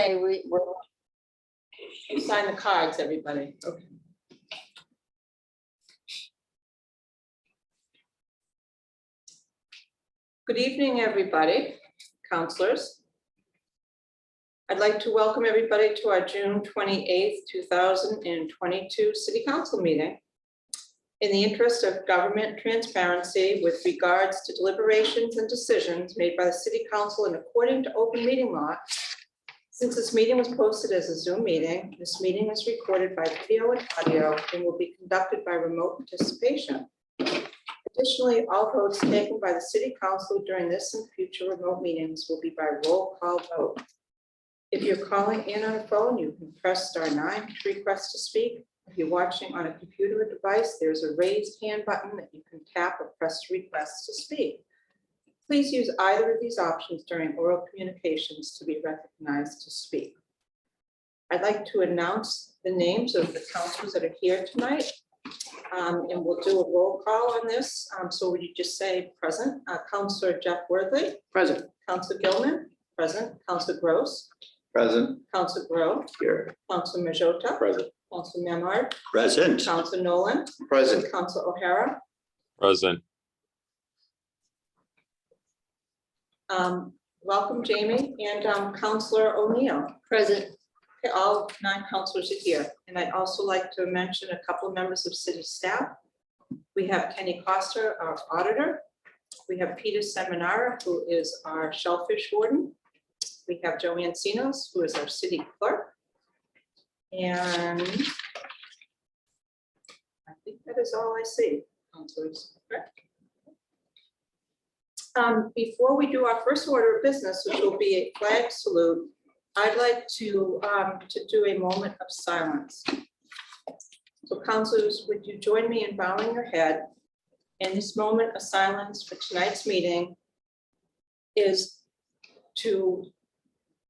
Okay, we're You sign the cards, everybody. Okay. Good evening, everybody, counselors. I'd like to welcome everybody to our June 28th, 2022 City Council meeting. In the interest of government transparency with regards to deliberations and decisions made by the City Council and according to open meeting law, since this meeting was posted as a Zoom meeting, this meeting is recorded by video and audio and will be conducted by remote participation. Additionally, all votes taken by the City Council during this and future remote meetings will be by roll call vote. If you're calling in on a phone, you can press *9 to request to speak. If you're watching on a computer or device, there's a raised hand button that you can tap or press to request to speak. Please use either of these options during oral communications to be recognized to speak. I'd like to announce the names of the councilors that are here tonight. And we'll do a roll call on this. So would you just say present? Councilor Jeff Worthy. Present. Councilor Gilman. Present. Councilor Gross. Present. Councilor Grow. Here. Councilor Majota. Present. Councilor Memard. Present. Councilor Nolan. Present. Councilor O'Hara. Present. Welcome, Jamie, and Councilor O'Neill. present. Okay, all 9 councilors are here. And I'd also like to mention a couple of members of city staff. We have Kenny Coster, our auditor. We have Peter Seminara, who is our shellfish warden. We have Joanne Sinos, who is our city clerk. And I think that is all I see, councilors. Correct? Before we do our first order of business, which will be a flag salute, I'd like to do a moment of silence. So councilors, would you join me in bowing your head? And this moment of silence for tonight's meeting is to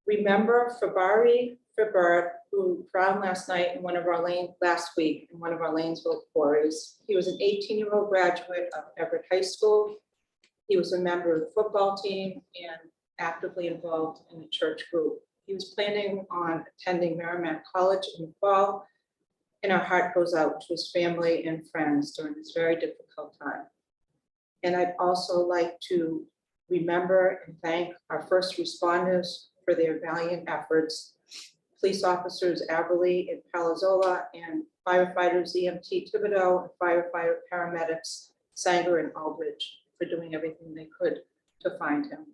remember Fabari Fabert, who drowned last night in one of our last week in one of our Lanesville quarries. He was an 18-year-old graduate of Everett High School. He was a member of the football team and actively involved in the church group. He was planning on attending Merrimack College in the fall, and our heart goes out to his family and friends during this very difficult time. And I'd also like to remember and thank our first responders for their valiant efforts, police officers Aberley and Palazola, and firefighters EMT Thibodeau, and firefighter paramedics Sanger and Aldridge, for doing everything they could to find him.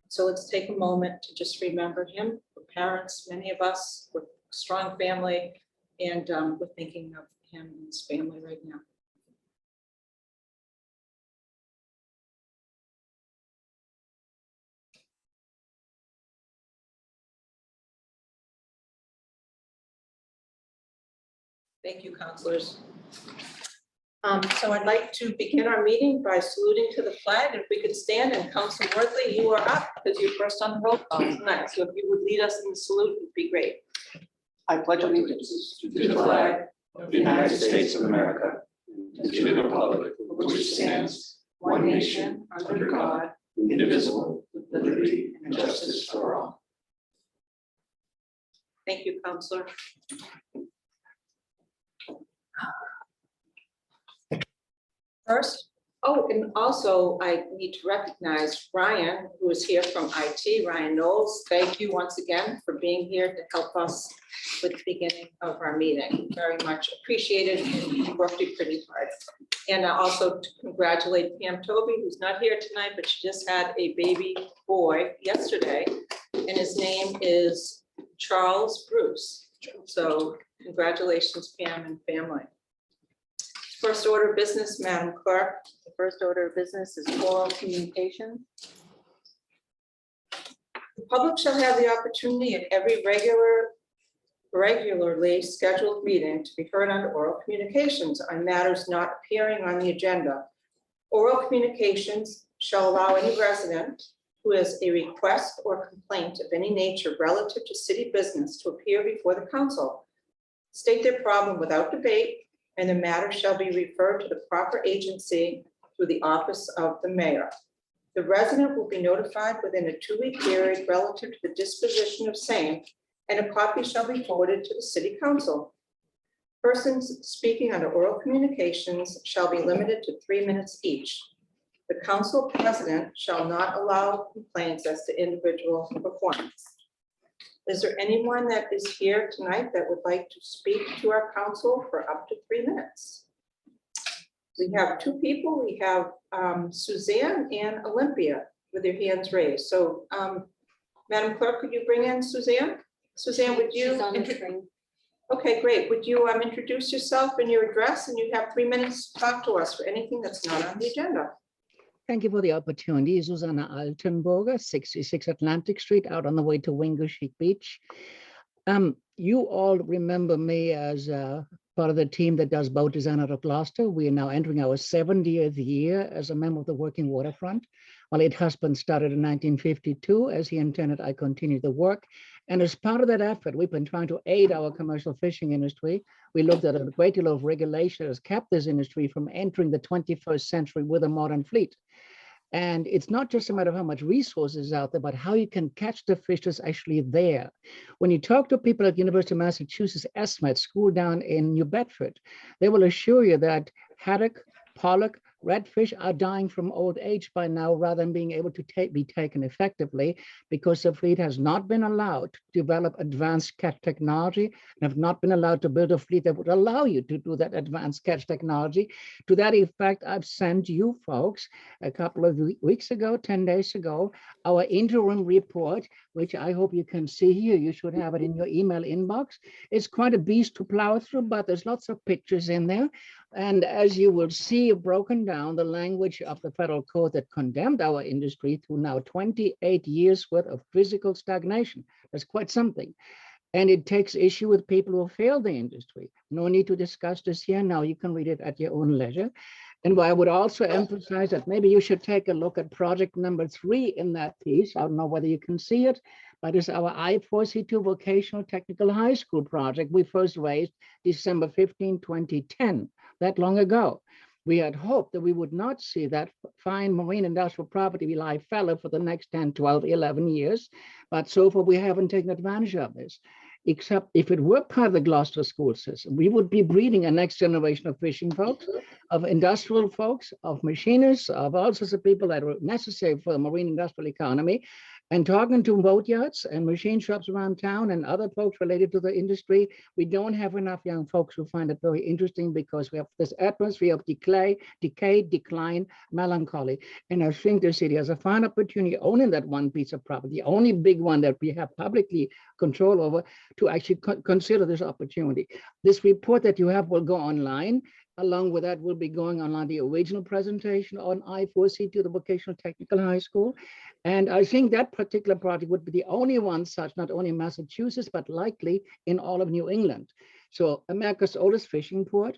So let's take a moment to just remember him. We're parents, many of us with strong family, and we're thinking of him and his family right now. Thank you, councilors. So I'd like to begin our meeting by saluting to the flag. If we could stand, and Councilor Worthley, you are up because you're first on the roll call tonight. So if you would lead us in the salute, it'd be great. I pledge allegiance to the flag of the United States of America and to the republic for which it stands, one nation, under God, indivisible, with liberty and justice for all. Thank you, Councilor. First, and also I need to recognize Ryan, who is here from IT, Ryan Knowles. Thank you once again for being here to help us with the beginning of our meeting. Very much appreciated, and you worked pretty hard. And also to congratulate Pam Toby, who's not here tonight, but she just had a baby boy yesterday, and his name is Charles Bruce. So congratulations, Pam and family. First order of business, Madam Clerk. The first order of business is oral communication. The public shall have the opportunity at every regularly scheduled meeting to be heard under oral communications on matters not appearing on the agenda. Oral communications shall allow any resident who has a request or complaint of any nature relative to city business to appear before the council, state their problem without debate, and the matter shall be referred to the proper agency through the office of the mayor. The resident will be notified within a 2-week period relative to the disposition of same and a copy shall be forwarded to the city council. Persons speaking under oral communications shall be limited to 3 minutes each. The council president shall not allow complaints as to individual performance. Is there anyone that is here tonight that would like to speak to our council for up to 3 minutes? We have 2 people. We have Suzanne and Olympia with their hands raised. So Madam Clerk, could you bring in Suzanne? Suzanne, would you? She's on the screen. Okay, great. Would you introduce yourself and your address, and you have 3 minutes to talk to us for anything that's not on the agenda. Thank you for the opportunity. Susanna Altenburger, 66 Atlantic Street, out on the way to Wingushik Beach. You all remember me as part of the team that does boat design out of Gloucester. We are now entering our 70th year as a member of the Working Waterfront. My late husband started in 1952. As he intended, I continued the work. And as part of that effort, we've been trying to aid our commercial fishing industry. We looked at a great deal of regulation that has kept this industry from entering the 21st century with a modern fleet. And it's not just a matter of how much resources is out there, but how you can catch the fish that's actually there. When you talk to people at University of Massachusetts Esmet School down in New Bedford, they will assure you that haddock, pollock, redfish are dying from old age by now rather than being able to be taken effectively because the fleet has not been allowed to develop advanced catch technology and have not been allowed to build a fleet that would allow you to do that advanced catch technology. To that effect, I've sent you folks a couple of weeks ago, 10 days ago, our interim report, which I hope you can see here. You should have it in your email inbox. It's quite a beast to plow through, but there's lots of pictures in there. And as you will see, broken down the language of the federal code that condemned our industry to now 28 years worth of physical stagnation. That's quite something. And it takes issue with people who failed the industry. No need to discuss this here now. You can read it at your own leisure. And I would also emphasize that maybe you should take a look at project number 3 in that piece. I don't know whether you can see it, but it's our I-4C2 Vocational Technical High School project we first raised December 15, 2010, that long ago. We had hoped that we would not see that fine marine industrial property lie fallow for the next 10, 12, 11 years, but so far we haven't taken advantage of this. Except if it were part of the Gloucester school system, we would be breeding a next generation of fishing folks, of industrial folks, of machinists, of all sorts of people that are necessary for the marine industrial economy. And talking to boat yards and machine shops around town and other folks related to the industry, we don't have enough young folks who find it very interesting because we have this atmosphere of decay, decline, melancholy. And I think the city has a fine opportunity owning that one piece of property, the only big one that we have publicly control over, to actually consider this opportunity. This report that you have will go online. Along with that, we'll be going online the original presentation on I-4C2, the Vocational Technical High School. And I think that particular project would be the only one such, not only in Massachusetts, but likely in all of New England. So America's oldest fishing port,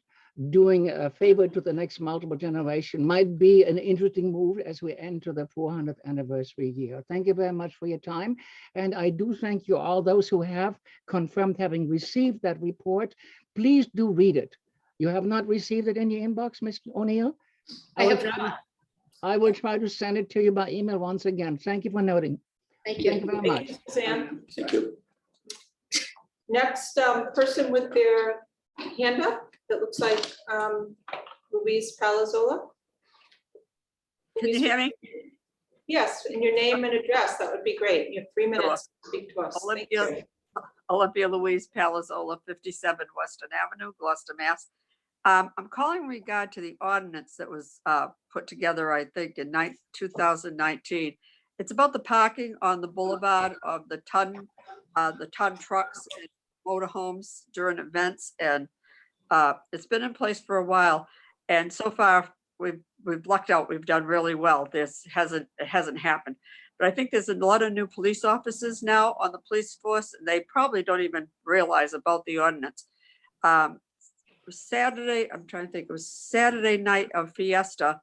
doing a favor to the next multiple generation might be an interesting move as we enter the 400th anniversary year. Thank you very much for your time. And I do thank you all those who have confirmed having received that report. Please do read it. You have not received it in your inbox, Mr. O'Neill? I have not. I will try to send it to you by email once again. Thank you for noting. Thank you. Thank you very much. Suzanne. Thank you. Next person with their hand up, that looks like Louise Palazzola. Can you hear me? Yes, and your name and address, that would be great. You have 3 minutes to speak to us. Thank you. Olympia Louise Palazzola, 57 Western Avenue, Gloucester, Mass. I'm calling in regard to the ordinance that was put together, I think, in 2019. It's about the parking on the boulevard of the ton trucks and motorhomes during events, and it's been in place for a while. And so far, we've lucked out. We've done really well. It hasn't happened. But I think there's a lot of new police officers now on the police force, and they probably don't even realize about the ordinance. Saturday, I'm trying to think, it was Saturday night of Fiesta.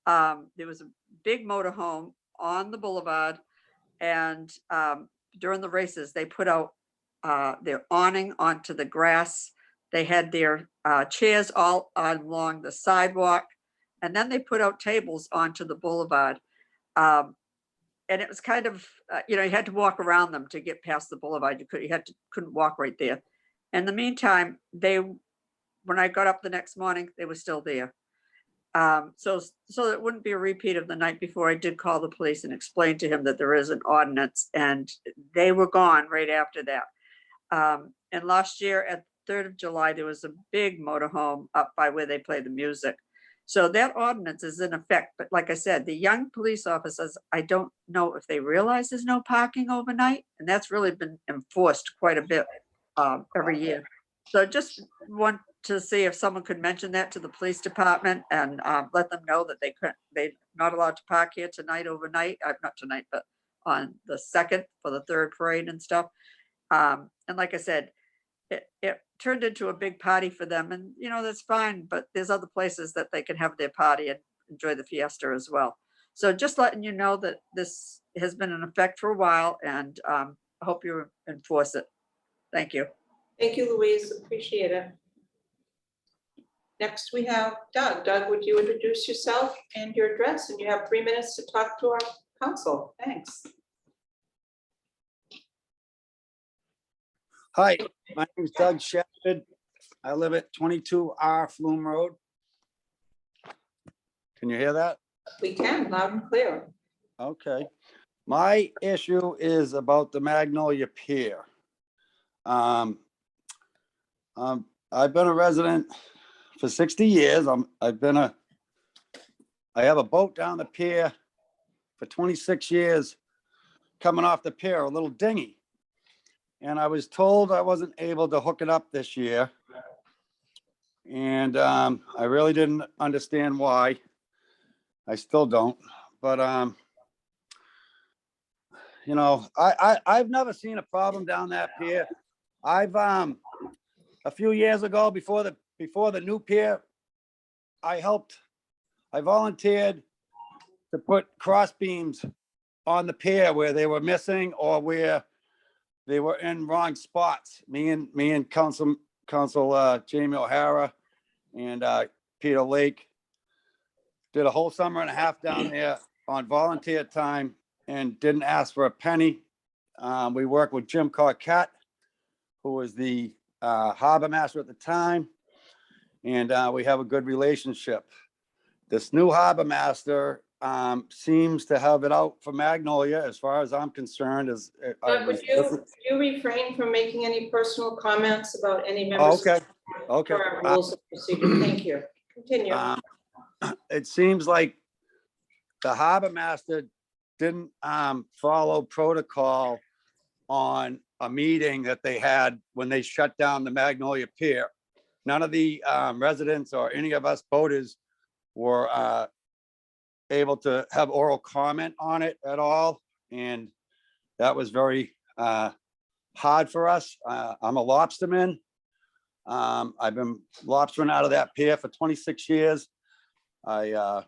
There was a big motorhome on the boulevard, and during the races, they put out their awning onto the grass. They had their chairs all along the sidewalk, and then they put out tables onto the boulevard. and it was kind of, you know, you had to walk around them to get past the boulevard. Couldn't walk right there. In the meantime, when I got up the next morning, they were still there. So it wouldn't be a repeat of the night before, I did call the police and explain to him that there is an ordinance, and they were gone right after that. And last year at 3rd of July, there was a big motorhome up by where they play the music. So that ordinance is in effect, but like I said, the young police officers, I don't know if they realize there's no parking overnight, and that's really been enforced quite a bit every year. So just want to see if someone could mention that to the police department and let them know that they're not allowed to park here tonight overnight, not tonight, but on the 2nd for the 3rd parade and stuff. And like I said, it turned into a big party for them, and you know, that's fine, but there's other places that they can have their party and enjoy the fiesta as well. So just letting you know that this has been in effect for a while, and I hope you enforce it. Thank you. Thank you, Louise. Appreciate it. Next, we have Doug. Doug, would you introduce yourself and your address? And you have 3 minutes to talk to our council. Thanks. Hi, my name is Doug Shepherd. I live at 22R Flume Road. Can you hear that? We can, loud and clear. Okay. My issue is about the Magnolia Pier. I've been a resident for 60 years. I have a boat down the pier for 26 years, coming off the pier, a little dinghy. And I was told I wasn't able to hook it up this year. And I really didn't understand why. I still don't, but you know, I've never seen a problem down that pier. I've a few years ago, before the new pier, I volunteered to put cross beams on the pier where they were missing or where they were in wrong spots. Me and Council Jamie O'Hara and Peter Lake did a whole summer and a half down there on volunteer time and didn't ask for a penny. We worked with Jim Carquette, who was the harbor master at the time, and we have a good relationship. This new harbor master seems to have it out for Magnolia, as far as I'm concerned. Doug, would you refrain from making any personal comments about any members? Okay. For our rules of procedure. Thank you. Continue. It seems like the harbor master didn't follow protocol on a meeting that they had when they shut down the Magnolia Pier. None of the residents or any of us boaters were able to have oral comment on it at all. And that was very hard for us. I'm a lobsterman. I've been lobstering out of that pier for 26 years. I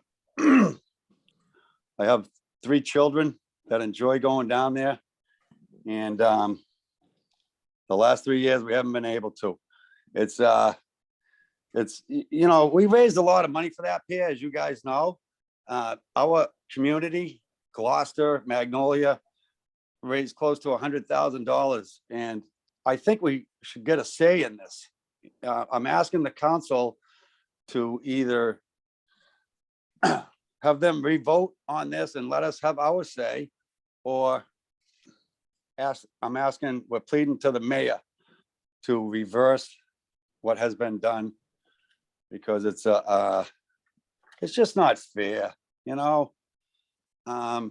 have 3 children that enjoy going down there. And the last 3 years, we haven't been able to. It's, you know, we raised a lot of money for that pier, as you guys know. Our community, Gloucester, Magnolia, raised close to $100,000. And I think we should get a say in this. I'm asking the council to either have them revote on this and let us have our say, or we're pleading to the mayor to reverse what has been done, because it's just not fair, you know? I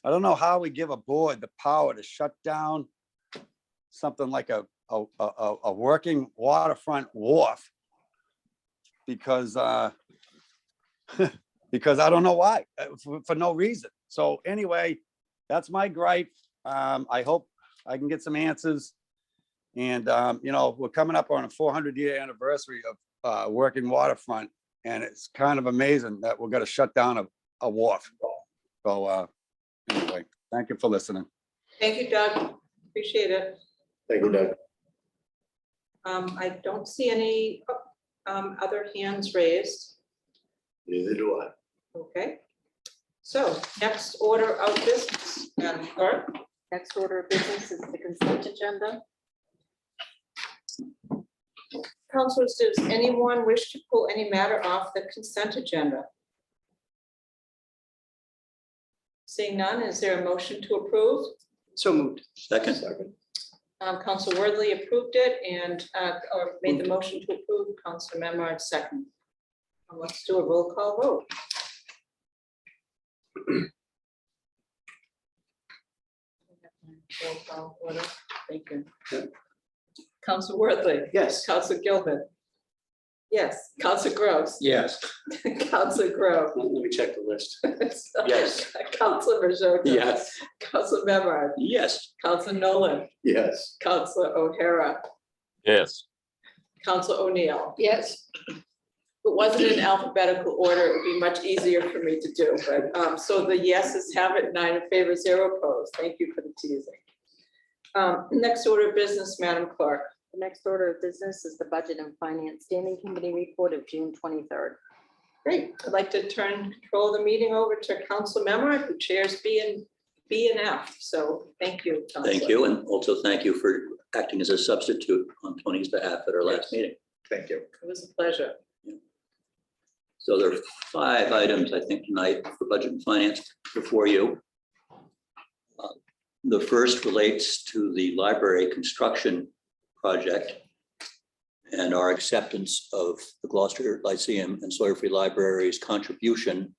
don't know how we give a board the power to shut down something like a working waterfront wharf because because I don't know why, for no reason. So anyway, that's my gripe. I hope I can get some answers. And you know, we're coming up on a 400-year anniversary of working waterfront, and it's kind of amazing that we're going to shut down a wharf. So anyway, thank you for listening. Thank you, Doug. Appreciate it. Thank you, Doug. I don't see any other hands raised. Neither do I. Okay. So next order of business, Madam Clerk. Next order of business is the consent agenda. Councilors, does anyone wish to pull any matter off the consent agenda? Seeing none, is there a motion to approve? So moved. Second. Council Worthley approved it and, or made the motion to approve, Council Memard second. Let's do a roll call vote. Roll call order. Thank you. Council Worthley. Yes. Council Gilman. Yes. Council Gross. Yes. Council Grow. Let me check the list. Yes. Council Majota. Yes. Council Memard. Yes. Council Nolan. Yes. Council O'Hara. Yes. Council O'Neill. Yes. If it wasn't in alphabetical order, it would be much easier for me to do, but, so the yeses have it, 9 in favor, 0 opposed. Thank you for the teasing. Next order of business, Madam Clerk. The next order of business is the Budget and Finance Standing Committee report of June 23rd. Great. I'd like to turn control of the meeting over to Council Memard, who chairs B and F. So thank you. Thank Counselor. you, and also thank you for acting as a substitute on Tony's behalf at our last meeting. Thank you. It was a pleasure. So there are 5 items, I think, tonight for Budget and Finance before you. The first relates to the library construction project and our acceptance of the Gloucester Lyceum and Sawyer Free Library's contribution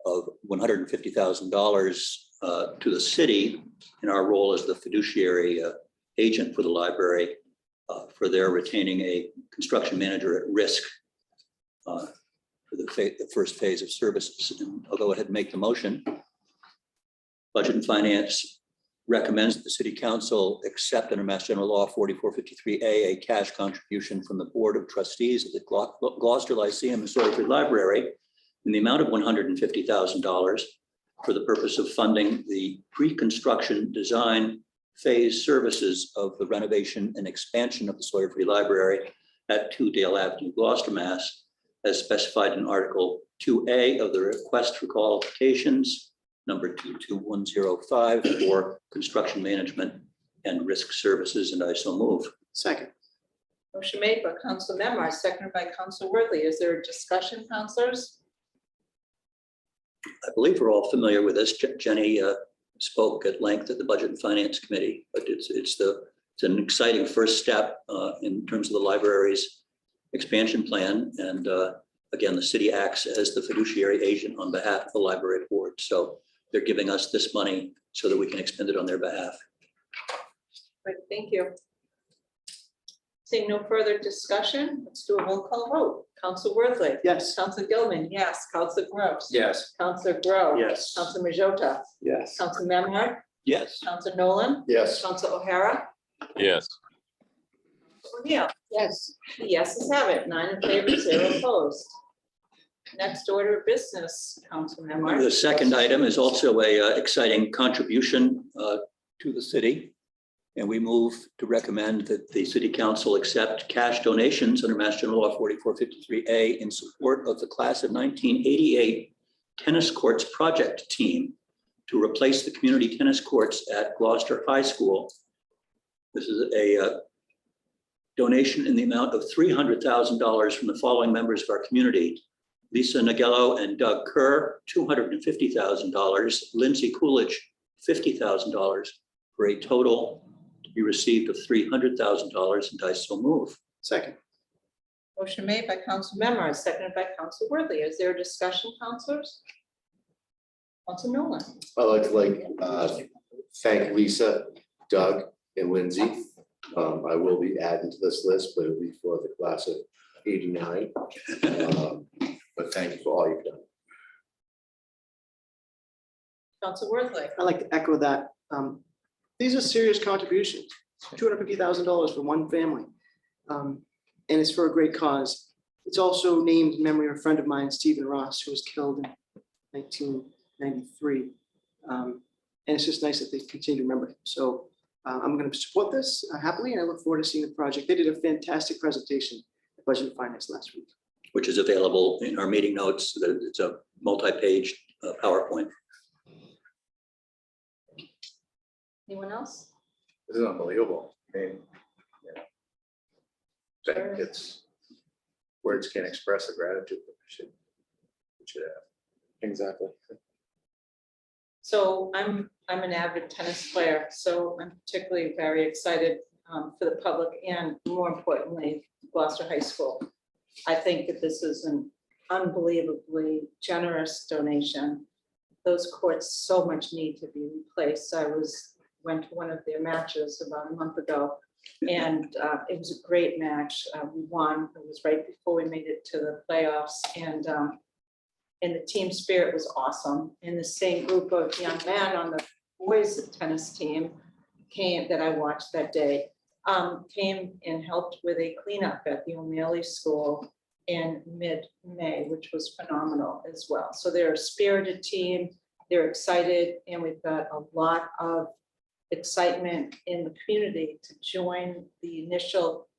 of $150,000 to the city in our role as the fiduciary agent for the library for their retaining a construction manager at risk for the first phase of services. And I'll go ahead and make the motion. Budget and Finance recommends that the City Council accept under Mass General Law 4453A a cash contribution from the Board of Trustees of the Gloucester Lyceum and Sawyer Free Library in the amount of $150,000 for the purpose of funding the pre-construction design phase services of the renovation and expansion of the Sawyer Free Library at 2 Dale Avenue, Gloucester, Mass, as specified in Article 2A of the request for qualifications, number 22105, for construction management and risk services, and I so move. Second. Motion made by Council Memard, seconded by Council Worthley. Is there a discussion, councilors? I believe we're all familiar with this. Jenny spoke at length at the Budget and Finance Committee, but it's an exciting first step in terms of the library's expansion plan. And again, the city acts as the fiduciary agent on behalf of the library board. So they're giving us this money so that we can expend it on their behalf. Great, thank you. Seeing no further discussion, let's do a roll call vote. Council Worthley. Yes. Council Gilman, yes. Council Gross. Yes. Council Grow. Yes. Council Majota. Yes. Council Memard. Yes. Council Nolan. Yes. Council O'Hara. Yes. O'Neill. Yes. The yeses have it, 9 in favor, 0 opposed. Next order of business, Council Memard. The second item is also a exciting contribution to the city. And we move to recommend that the City Council accept cash donations under Mass General Law 4453A in support of the class of 1988 tennis courts project team to replace the community tennis courts at Gloucester High School. This is a donation in the amount of $300,000 from the following members of our community: Lisa Nagello and Doug Kerr, $250,000, Lindsay Coolidge, $50,000, for a total to be received of $300,000, and I so move. Second. Motion made by Council Memard, seconded by Council Worthley. Is there a discussion, councilors? Council Nolan. I'd like to thank Lisa, Doug, and Lindsay. I will be adding to this list, but it'll be for the class of '89. But thank you for all you've done. Council Worthley. I'd like to echo that. These are serious contributions, $250,000 for one family. And it's for a great cause. It's also named in memory of a friend of mine, Stephen Ross, who was killed in 1993. And it's just nice that they continue to remember him. So I'm going to support this happily, and I look forward to seeing the project. They did a fantastic presentation at Budget and Finance last week. Which is available in our meeting notes. It's a multi-page PowerPoint. Anyone else? This is unbelievable. I mean, yeah. I think it's, words can't express the gratitude that we should have. Exactly. So I'm an avid tennis player, so I'm particularly very excited for the public and more importantly, Gloucester High School. I think that this is an unbelievably generous donation. Those courts so much need to be replaced. Went to one of their matches about a month ago, and it was a great match. We won. It was right before we made it to the playoffs, and the team spirit was awesome. And the same group of young men on the boys tennis team that I watched that day, came and helped with a cleanup at the O'Malley School in mid-May, which was phenomenal as well. So they're a spirited team, they're excited, and we've got a lot of excitement in the community to join the initial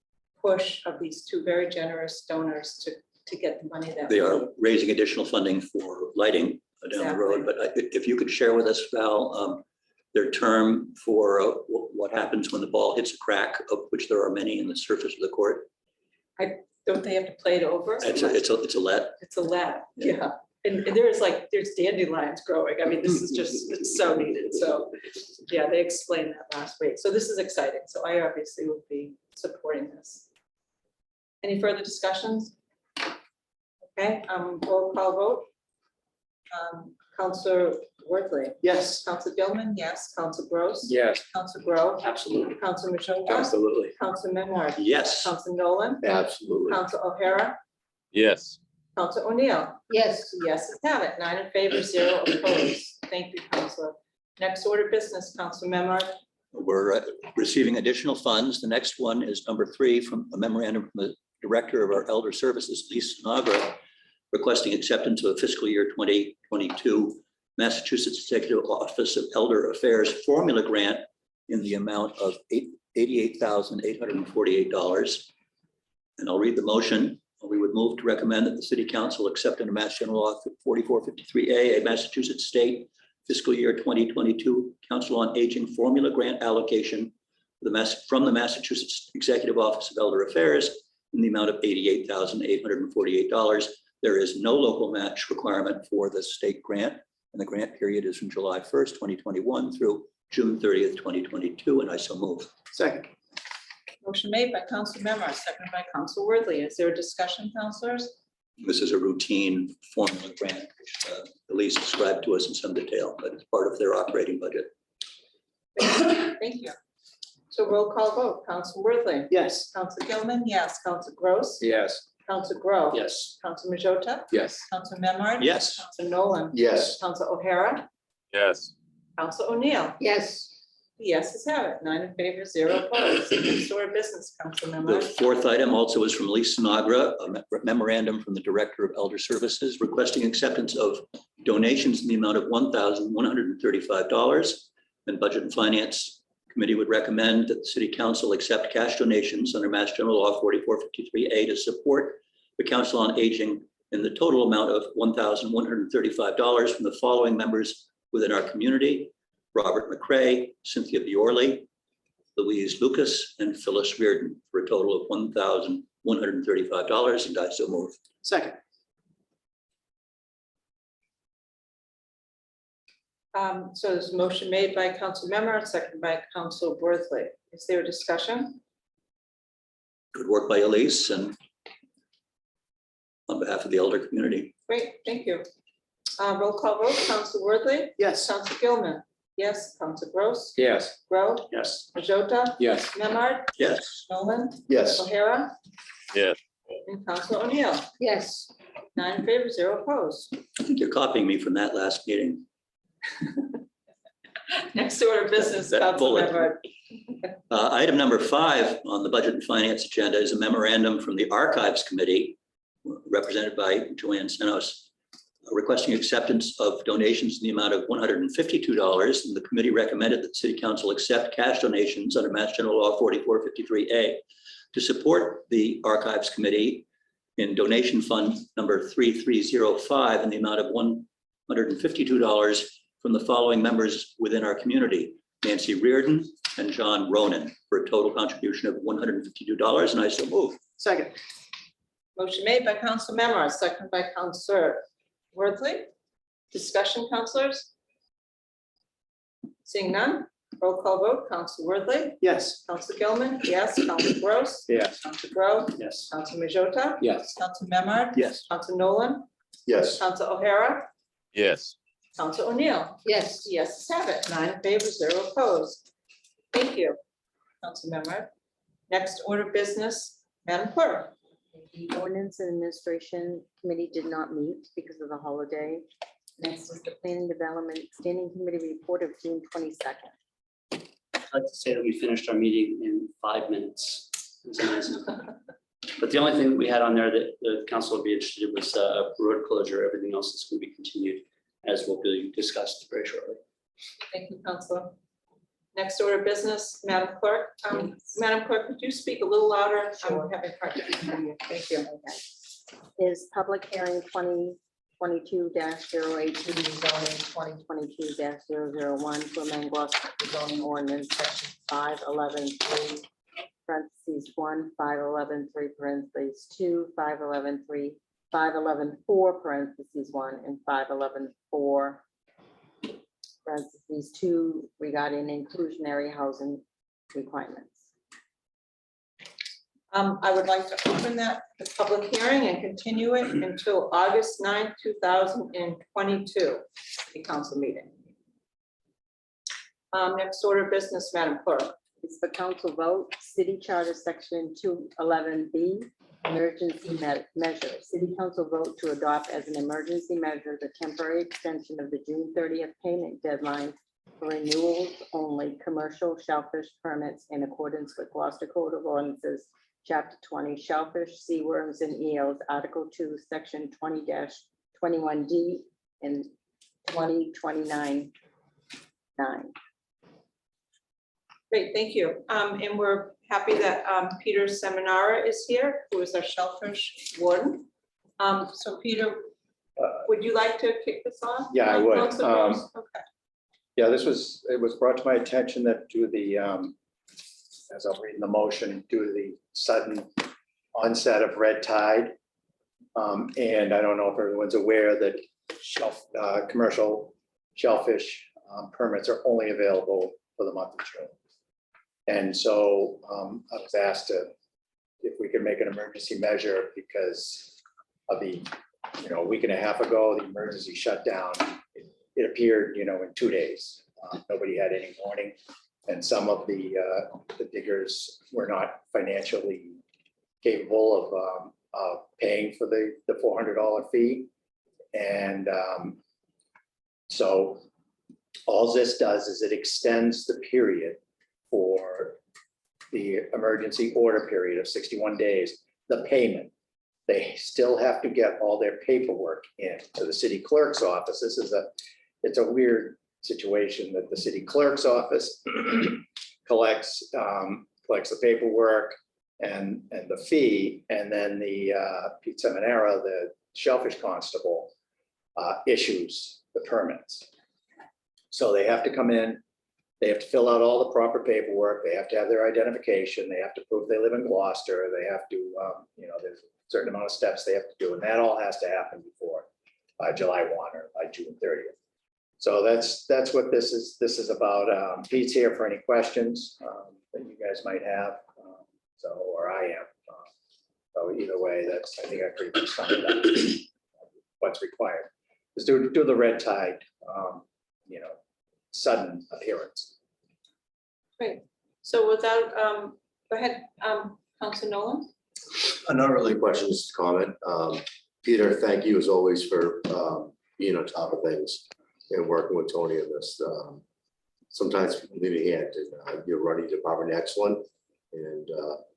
push of these two very generous donors to get the money that They we are need. raising additional funding for lighting down the road, but if you could share with us, Val, their term for what happens when the ball hits a crack, of which there are many in the surface of the court. Don't they have to play it over? It's a lead. It's a lab, yeah. And there's dandelions growing. I mean, this is just, it's so needed. So, yeah, they explained that last week. So this is exciting. So I obviously will be supporting this. Any further discussions? Okay, roll call vote. Counselor Worthley. Yes. Counselor Gilman, yes. Counselor Gross. Yes. Counselor Grow. Absolutely. Counselor Majota. Absolutely. Counselor Menard. Yes. Counselor Nolan. Absolutely. Counselor O'Hara. Yes. Counselor O'Neill. Yes. Yes, have it. 9 in favor, 0 opposed. Thank you, Counselor. Next order of business, Counselor Memard. We're receiving additional funds. The next one is number 3 from a memorandum from the Director of our Elder Services, Lisa Nagra, requesting acceptance of a fiscal year 2022 Massachusetts Executive Office of Elder Affairs formula grant in the amount of $88,848. And I'll read the motion. We would move to recommend that the City Council accept under Mass General Law 4453A, a Massachusetts State fiscal year 2022 Council on Aging formula grant allocation from the Massachusetts Executive Office of Elder Affairs in the amount of $88,848. There is no local match requirement for the state grant, and the grant period is from July 1st, 2021 through June 30th, 2022, and I so move. Second. Motion made by Counselor Memard, seconded by Counselor Worthley. Is there a discussion, counselors? This is a routine formula grant, which Elise described to us in some detail, but it's part of their operating budget. Thank you. So roll call vote. Counselor Worthley. Yes. Counselor Gilman, yes. Counselor Gross. Yes. Counselor Grow. Yes. Counselor Majota. Yes. Counselor Memard. Yes. Counselor Nolan. Yes. Counselor O'Hara. Yes. Counselor O'Neill. Yes. Yes, have it. 9 in favor, 0 opposed. Next order of business, Counselor The Memard. fourth item also is from Lisa Nagra, a memorandum from the Director of Elder Services requesting acceptance of donations in the amount of $1,135. And Budget and Finance Committee would recommend that the City Council accept cash donations under Mass General Law 4453A to support the Council on Aging in the total amount of $1,135 from the following members within our community: Robert McCray, Cynthia Biorley, Louise Lucas, and Phyllis Reardon, for a total of $1,135, and I so move. Second. So there's a motion made by Counselor Memard, seconded by Counselor Worthley. Is there a discussion? Good work by Elise and on behalf of the elder community. Great, thank you. Roll call vote, Counselor Worthley. Yes. Counselor Gilman. Yes. Counselor Gross. Yes. Grow. Yes. Majota. Yes. Memard. Yes. Nolan. Yes. O'Hara. Yes. And Counselor O'Neill. Yes. 9 in favor, 0 opposed. I think you're copying me from that last meeting. Next order of business, That Counselor bullet. Memard. Item number 5 on the Budget and Finance agenda is a memorandum from the Archives Committee, represented by Joanne Senos, requesting acceptance of donations in the amount of $152. And the committee recommended that the City Council accept cash donations under Mass General Law 4453A to support the Archives Committee in donation fund number 3305 in the amount of $152 from the following members within our community: Nancy Reardon and John Ronan, for a total contribution of $152, and I so move. Second. Motion made by Council Memard, seconded by Councilor Worthley. Discussion, councilors? Seeing none, roll call vote, Council Worthley, Yes. Council Gilman, yes, Council Gross, Yes. Council Grow, Yes. Council Majota, Yes. Council Memard, Yes. Council Nolan, Yes. Council O'Hara, Yes. Council O'Neill. Yes, yes, have it. 9 in favor, 0 opposed. Thank you, Council Memard. Next order of business, Madam Clerk. The Ordinance and Administration Committee did not meet because of the holiday. Next is the Planning Development Standing Committee report of June 22nd. I'd like to say that we finished our meeting in 5 minutes. It was amazing. But the only thing that we had on there that the council would be interested in was road closure. Everything else is going to be continued, as will be discussed very shortly. Thank you, Councilor. Next order of business, Madam Clerk. Madam Clerk, could you speak a little louder? I'm having hard time hearing you. Thank you. Is public hearing 2022-082 zoning 2022-001 to amend Gloucester zoning ordinance section 511(3) parentheses 1, 511(3) parentheses 2, 511(3), 511(4) parentheses 1, and 511(4) parentheses 2 regarding inclusionary housing requirements. I would like to open the public hearing and continue it until August 9th, 2022, the council meeting. Next order of business, Madam Clerk. It's the council vote, city charter section 211B, emergency measure. City council vote to adopt as an emergency measure the temporary extension of the June 30th payment deadline for renewals only commercial shellfish permits in accordance with Gloucester Code of Ordinances, Chapter 20, Shellfish, Seaworms, and Eels, Article 2, Section 20-21D and 2029-9. Great, thank you. And we're happy that Peter Seminara is here, who is our shellfish warden. So Peter, would you like to kick this off? Yeah, I would. Councilor Gross? Okay. Yeah, it was brought to my attention that due to the, as I'm reading the motion, due to the sudden onset of red tide. And I don't know if everyone's aware that commercial shellfish permits are only available for the month of June. And so I was asked if we could make an emergency measure because of the, a week and a half ago, the emergency shutdown. It appeared, in 2 days. Nobody had any warning. And some of the diggers were not financially capable of paying for the $400 fee. And so all this does is it extends the period for the emergency order period of 61 days, the payment. They still have to get all their paperwork in to the city clerk's office. It's a weird situation that the city clerk's office collects the paperwork and the fee, and then the Pete Seminara, the shellfish constable, issues the permits. So they have to come in, they have to fill out all the proper paperwork, they have to have their identification, they have to prove they live in Gloucester, they have to, there's a certain amount of steps they have to do, and that all has to happen before July 1 or by June 30th. So that's what this is about. Pete's here for any questions that you guys might have, or I am. So either way, I think I pretty much summed it up. What's required is do the red tide, sudden appearance. Great. So without, go ahead, Councilor Nolan. Not really a question, just a comment. Peter, thank you as always for being on top of things and working with Tony on this. Sometimes people leave a hand and you're running the department excellent. And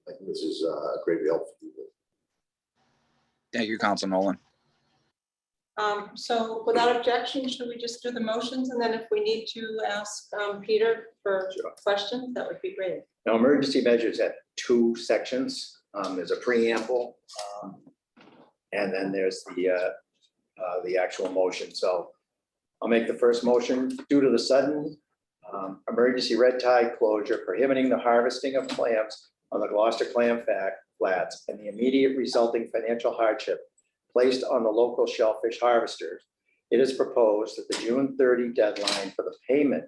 I think this is a great help for people. Thank you, Council Nolan. So without objection, should we just do the motions? And then if we need to ask Peter for questions, that would be great. Now, emergency measures have 2 sections. There's a preamble, and then there's the actual motion. So I'll make the first motion. Due to the sudden emergency red tide closure prohibiting the harvesting of clams on the Gloucester Clam Flats and the immediate resulting financial hardship placed on the local shellfish harvesters, it is proposed that the June 30 deadline for the payment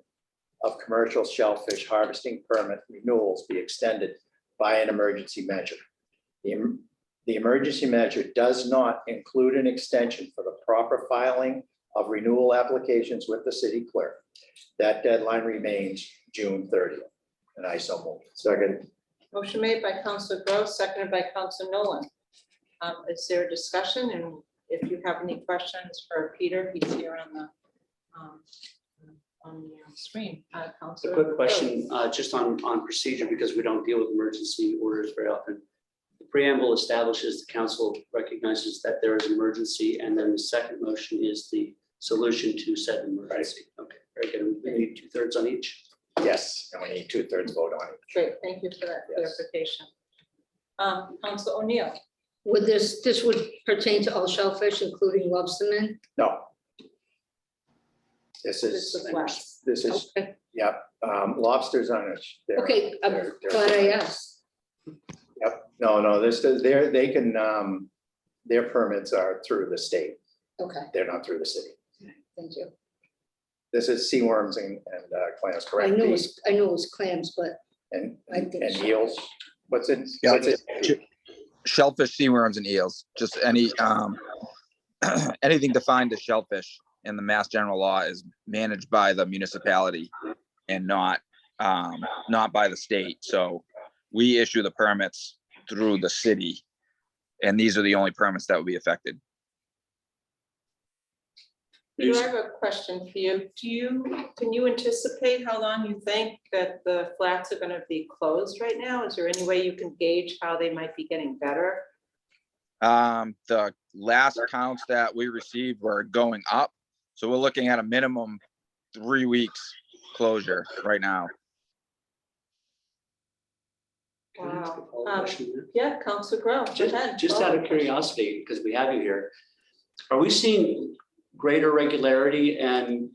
of commercial shellfish harvesting permit renewals be extended by an emergency measure. The emergency measure does not include an extension for the proper filing of renewal applications with the city clerk. That deadline remains June 30th, and I so move. Second, Motion made by Counselor Gross, seconded by Counselor Nolan. Is there a discussion? And if you have any questions for Peter, he's here on the screen. A Counselor quick question, Gross. just on procedure, because we don't deal with emergency orders very often. The preamble establishes the council recognizes that there is emergency, and then the second motion is the solution to said emergency. Okay, very good. We need 2/3 on each. Yes, and we need 2/3 vote on it. Great, thank you for that Yes. clarification. Counselor O'Neill, Would this would pertain to all shellfish, including lobstermen? No. This this is is, Wes. this is, Okay, yep, lobsters on it. okay, I'm they're- glad I asked. Yep, no, they can, their permits are through the state. Okay, They're not through the city. thank you. This is seaworms and clams, I correct? knew it Pete? was clams, but And I think and so. eels. What's it? Yeah. What's it? Shellfish, seaworms, and eels, just any, anything defined as shellfish in the Mass General Law is managed by the municipality and not by the state. So we issue the permits through the city, and these are the only permits that would be affected. Peter, I have a question for you. Can you anticipate how long you think that the flats are gonna be closed right now? Is there any way you can gauge how they might be getting better? The last counts that we received were going up, so we're looking at a minimum 3 weeks closure right now. Can I ask a Wow. follow-up question there? Yeah, Counselor Grow, go ahead. Just out of curiosity, because we have you here, are we seeing greater regularity and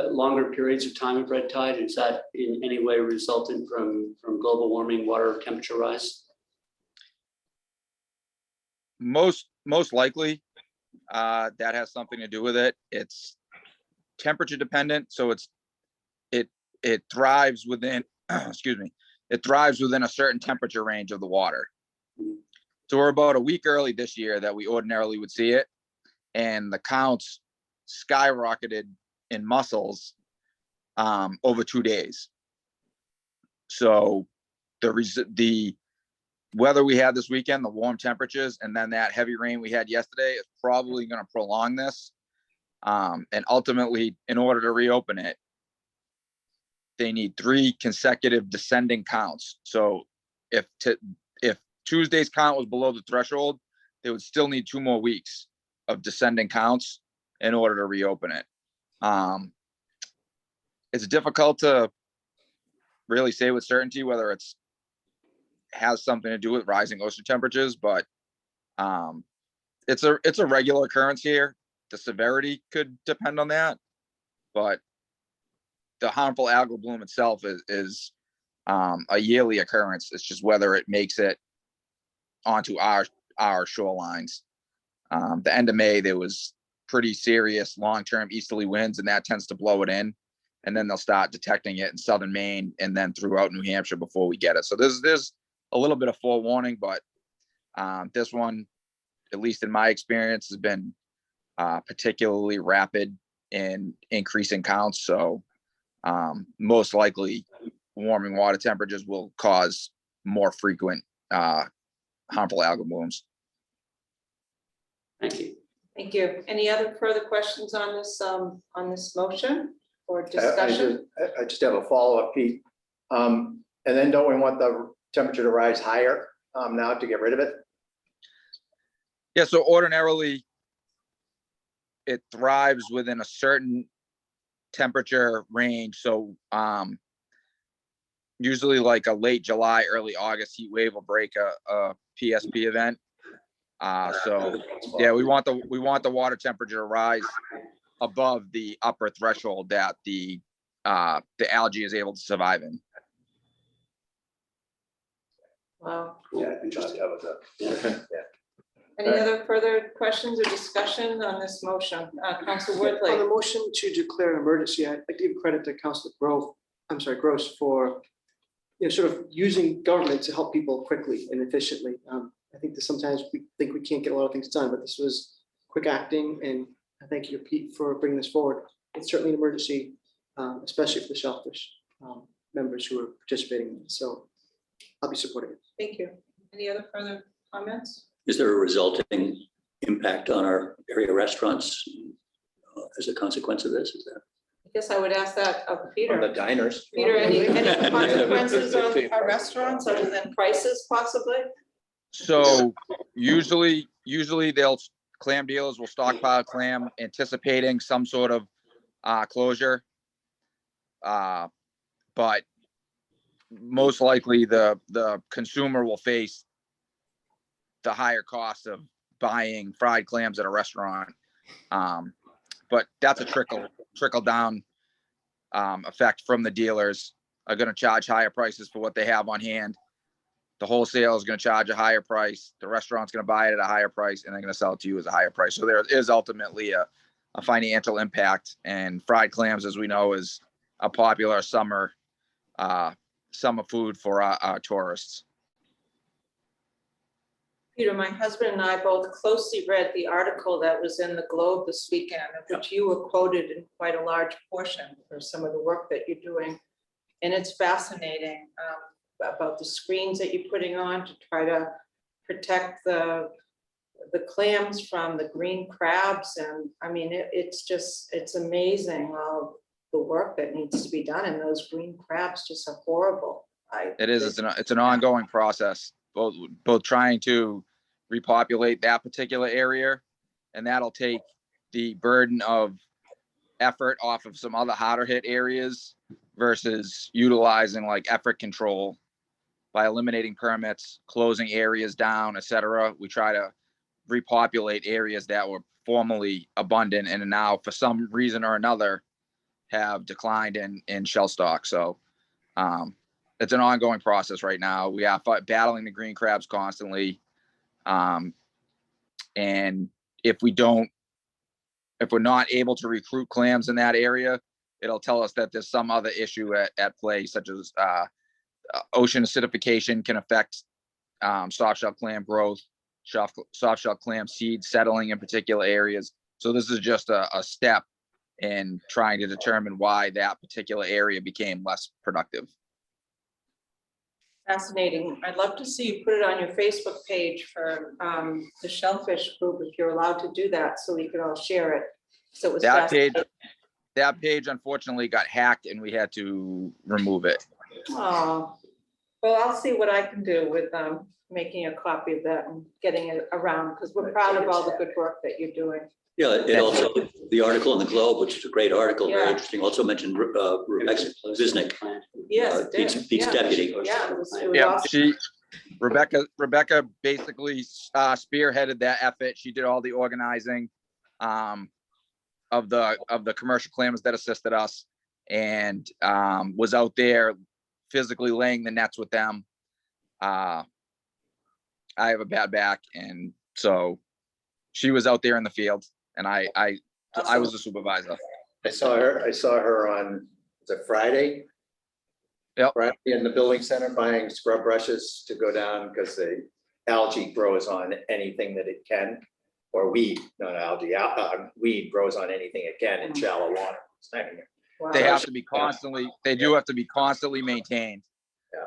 longer periods of time of red tide? Is that in any way resulting from global warming, water temperature rise? Most likely, that has something to do with it. It's temperature dependent, so it thrives within, excuse me, it thrives within a certain temperature range of the water. So we're about a week early this year that we ordinarily would see it, and the counts skyrocketed in mussels over 2 days. So the weather we had this weekend, the warm temperatures, and then that heavy rain we had yesterday is probably going to prolong this. And ultimately, in order to reopen it, they need 3 consecutive descending counts. So if Tuesday's count was below the threshold, they would still need 2 more weeks of descending counts in order to reopen it. It's difficult to really say with certainty whether it's has something to do with rising ocean temperatures, but it's a regular occurrence here. The severity could depend on that, but the harmful algal bloom itself is a yearly occurrence. It's just whether it makes it onto our shorelines. The end of May, there was pretty serious long-term easterly winds, and that tends to blow it in. And then they'll start detecting it in southern Maine and then throughout New Hampshire before we get it. So there's a little bit of forewarning, but this one, at least in my experience, has been particularly rapid in increasing counts. So most likely warming water temperatures will cause more frequent harmful algal blooms. Thank you. Thank you. Any other further questions on this motion or discussion? I just have a follow-up, Pete. And then don't we want the temperature to rise higher now to get rid of it? Yeah, so ordinarily it thrives within a certain temperature range. So usually like a late July, early August heat wave will break a PSP event. So yeah, we want the water temperature to rise above the upper threshold that the algae is able to survive in. Wow. Yeah, interesting. That was a. Any other further questions or discussion on this motion? Council On the Worthley. motion to declare an emergency, I'd like to give credit to Councilor Gross for, sort of using government to help people quickly and efficiently. I think that sometimes we think we can't get a lot of things done, but this was quick acting, and I thank you, Pete, for bringing this forward. It's certainly an emergency, especially for the shellfish members who are participating in it. So I'll be supporting it. Thank you. Any other further comments? Is there a resulting impact on our area restaurants as a consequence of this? Is there? I guess I would ask that of From the Peter. diners. Peter, any consequences on our restaurants other than prices possibly? So usually clam dealers will stockpile clam anticipating some sort of closure. But most likely the consumer will face the higher cost of buying fried clams at a restaurant. But that's a trickle down effect from the dealers are going to charge higher prices for what they have on hand. The wholesale is going to charge a higher price. The restaurant's going to buy it at a higher price, and they're going to sell it to you as a higher price. So there is ultimately a financial impact. And fried clams, as we know, is a popular summer food for our tourists. Peter, my husband and I both closely read the article that was in the Globe this weekend, of which you were quoted in quite a large portion for some of the work that you're doing. And it's fascinating about the screens that you're putting on to try to protect the clams from the green crabs. And I mean, it's amazing all the work that needs to be done. And those green crabs just are horrible. It's an ongoing process, both trying to repopulate that particular area, and that'll take the burden of effort off of some other harder hit areas versus utilizing like effort control by eliminating permits, closing areas down, etc. We try to repopulate areas that were formerly abundant and now for some reason or another have declined in shell stock. So it's an ongoing process right now. We are battling the green crabs constantly. And if we're not able to recruit clams in that area, it'll tell us that there's some other issue at play, such as ocean acidification can affect soft shell clam growth, soft shell clam seed settling in particular areas. So this is just a step in trying to determine why that particular area became less productive. Fascinating. I'd love to see you put it on your Facebook page for the Shellfish Group, if you're allowed to do that, so we could all share it. So it was That page unfortunately got hacked and we had to remove it. Oh, well, I'll see what I can do with making a copy of that and getting it around, because we're proud of all the good work that you're doing. Yeah, it also, the article in the Globe, which is a great article, very Yeah. interesting, also mentioned Rebecca Visnick, Yes, it Pete's did. Pete's Yeah. deputy. Yeah, it was Yeah, awesome. Rebecca basically spearheaded that effort. She did all the organizing of the commercial clammers that assisted us, and was out there physically laying the nets with them. I have a bad back, and so she was out there in the field, and I was the supervisor. I saw her on, was it Friday? Yep. Friday in the building center buying scrub brushes to go down because the algae grows on anything that it can, or weed, not algae, weed grows on anything it can in shallow water. It's not even- Wow. They have to be they do have to be constantly maintained. Yeah.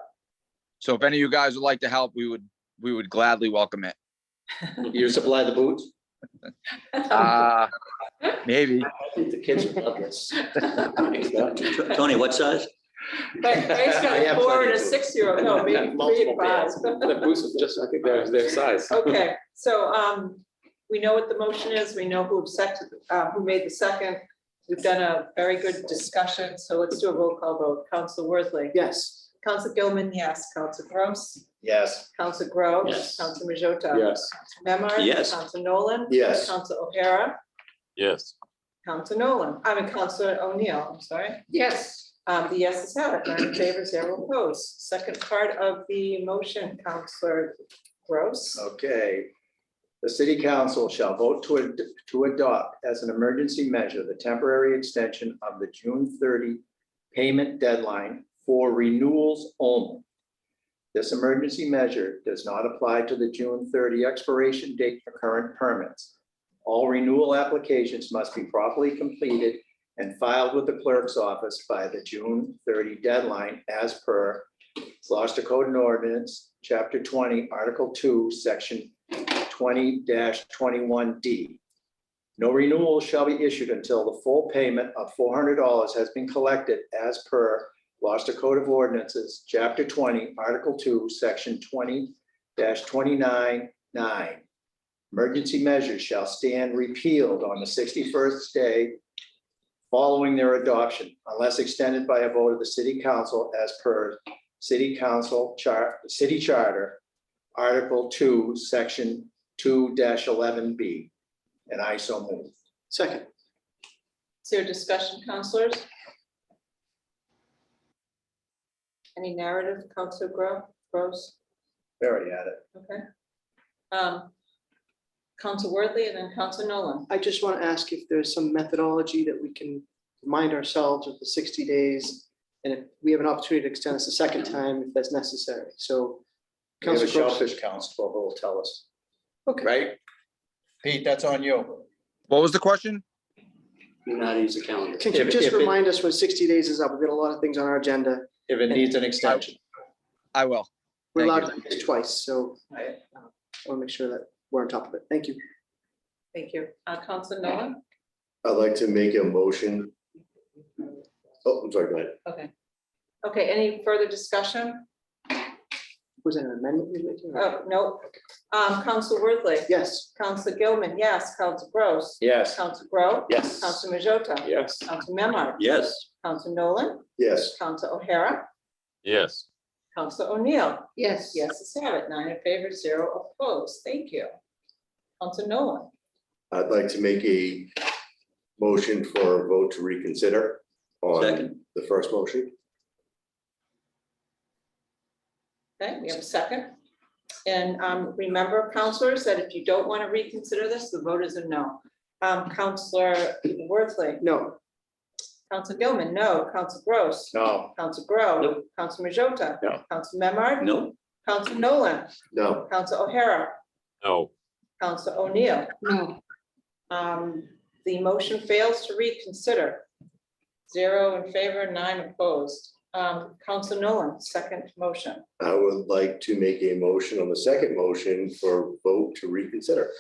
So if any of you guys would like to help, we would gladly welcome it. You supply the boots? Maybe. I think the kids would love this. Tony, what size? But Grace I got have 4 and a plenty of 6-year-old, no, maybe 3 and Multiple 5. pairs. The boots is just, I think they're their size. Okay, so we know what the motion is, we know who made the second. We've done a very good discussion, so let's do a roll call vote. Council Worthley. Yes. Council Gilman, yes. Council Gross. Yes. Council Grow. Yes. Council Majota. Yes. Memard. Yes. Council Nolan. Yes. Council O'Hara. Yes. Counselor Nolan, Counselor O'Neill, I'm sorry. Yes. The yeses have it, 9 in favor, 0 opposed. Second part of the motion, Counselor Gross. Okay. The city council shall vote to adopt as an emergency measure the temporary extension of the June 30 payment deadline for renewals only. This emergency measure does not apply to the June 30 expiration date for current permits. All renewal applications must be properly completed and filed with the clerk's office by the June 30 deadline as per Gloucester Code and Ordinance, Chapter 20, Article 2, Section 20-21D. No renewal shall be issued until the full payment of $400 has been collected as per Gloucester Code of Ordinances, Chapter 20, Article 2, Section 20-29(9). Emergency measures shall stand repealed on the 61st day following their adoption, unless extended by a vote of the city council as per city charter, Article 2, Section 2-11B. And I so move. Second. Is there a discussion, councilors? Any narrative, Counselor Gross? We already had it. Okay. Counselor Worthley and then Counselor Nolan. I just want to ask if there's some methodology that we can remind ourselves of the 60 days. And if we have an opportunity to extend this a second time, if that's necessary. So. We have a Councilor Gross. shellfish constable who will tell us, Okay. right? Pete, that's on you. What was the question? You know how to use a calendar. Can you If- just if it- remind us when 60 days is up? We've got a lot of things on our agenda. If it needs an extension. I will. We're Thank allowed to do this twice, so I want to make sure that we're on top of it. Thank you. Thank you. Counselor Nolan? I'd like to make a motion. Oh, I'm sorry, go ahead. Okay. Okay, any further discussion? Was that an amendment you're making? Oh, no. Counselor Worthley? Yes. Counselor Gilman, yes. Counselor Gross? Yes. Counselor Grow? Yes. Counselor Majota? Yes. Counselor Memard? Yes. Counselor Nolan? Yes, Counselor O'Hara? Yes. Counselor O'Neill? Yes. Yes, it's have it. 9 in favor, 0 opposed. Thank you. Counselor Nolan? I'd like to make a motion for a vote to reconsider on Second. the first motion. Okay, we have a second. And remember, counselors, that if you don't want to reconsider this, the vote is a no. Counselor Worthley? No. Counselor Gilman? No. Counselor Gross? No. Counselor Grow? Nope. Counselor Majota? No. Counselor Memard? No. Counselor Nolan? No, Counselor O'Hara? No. Counselor O'Neill? No. The motion fails to reconsider. 0 in favor, 9 opposed. Counselor Nolan, second motion. I would like to make a motion on the second motion for vote to reconsider.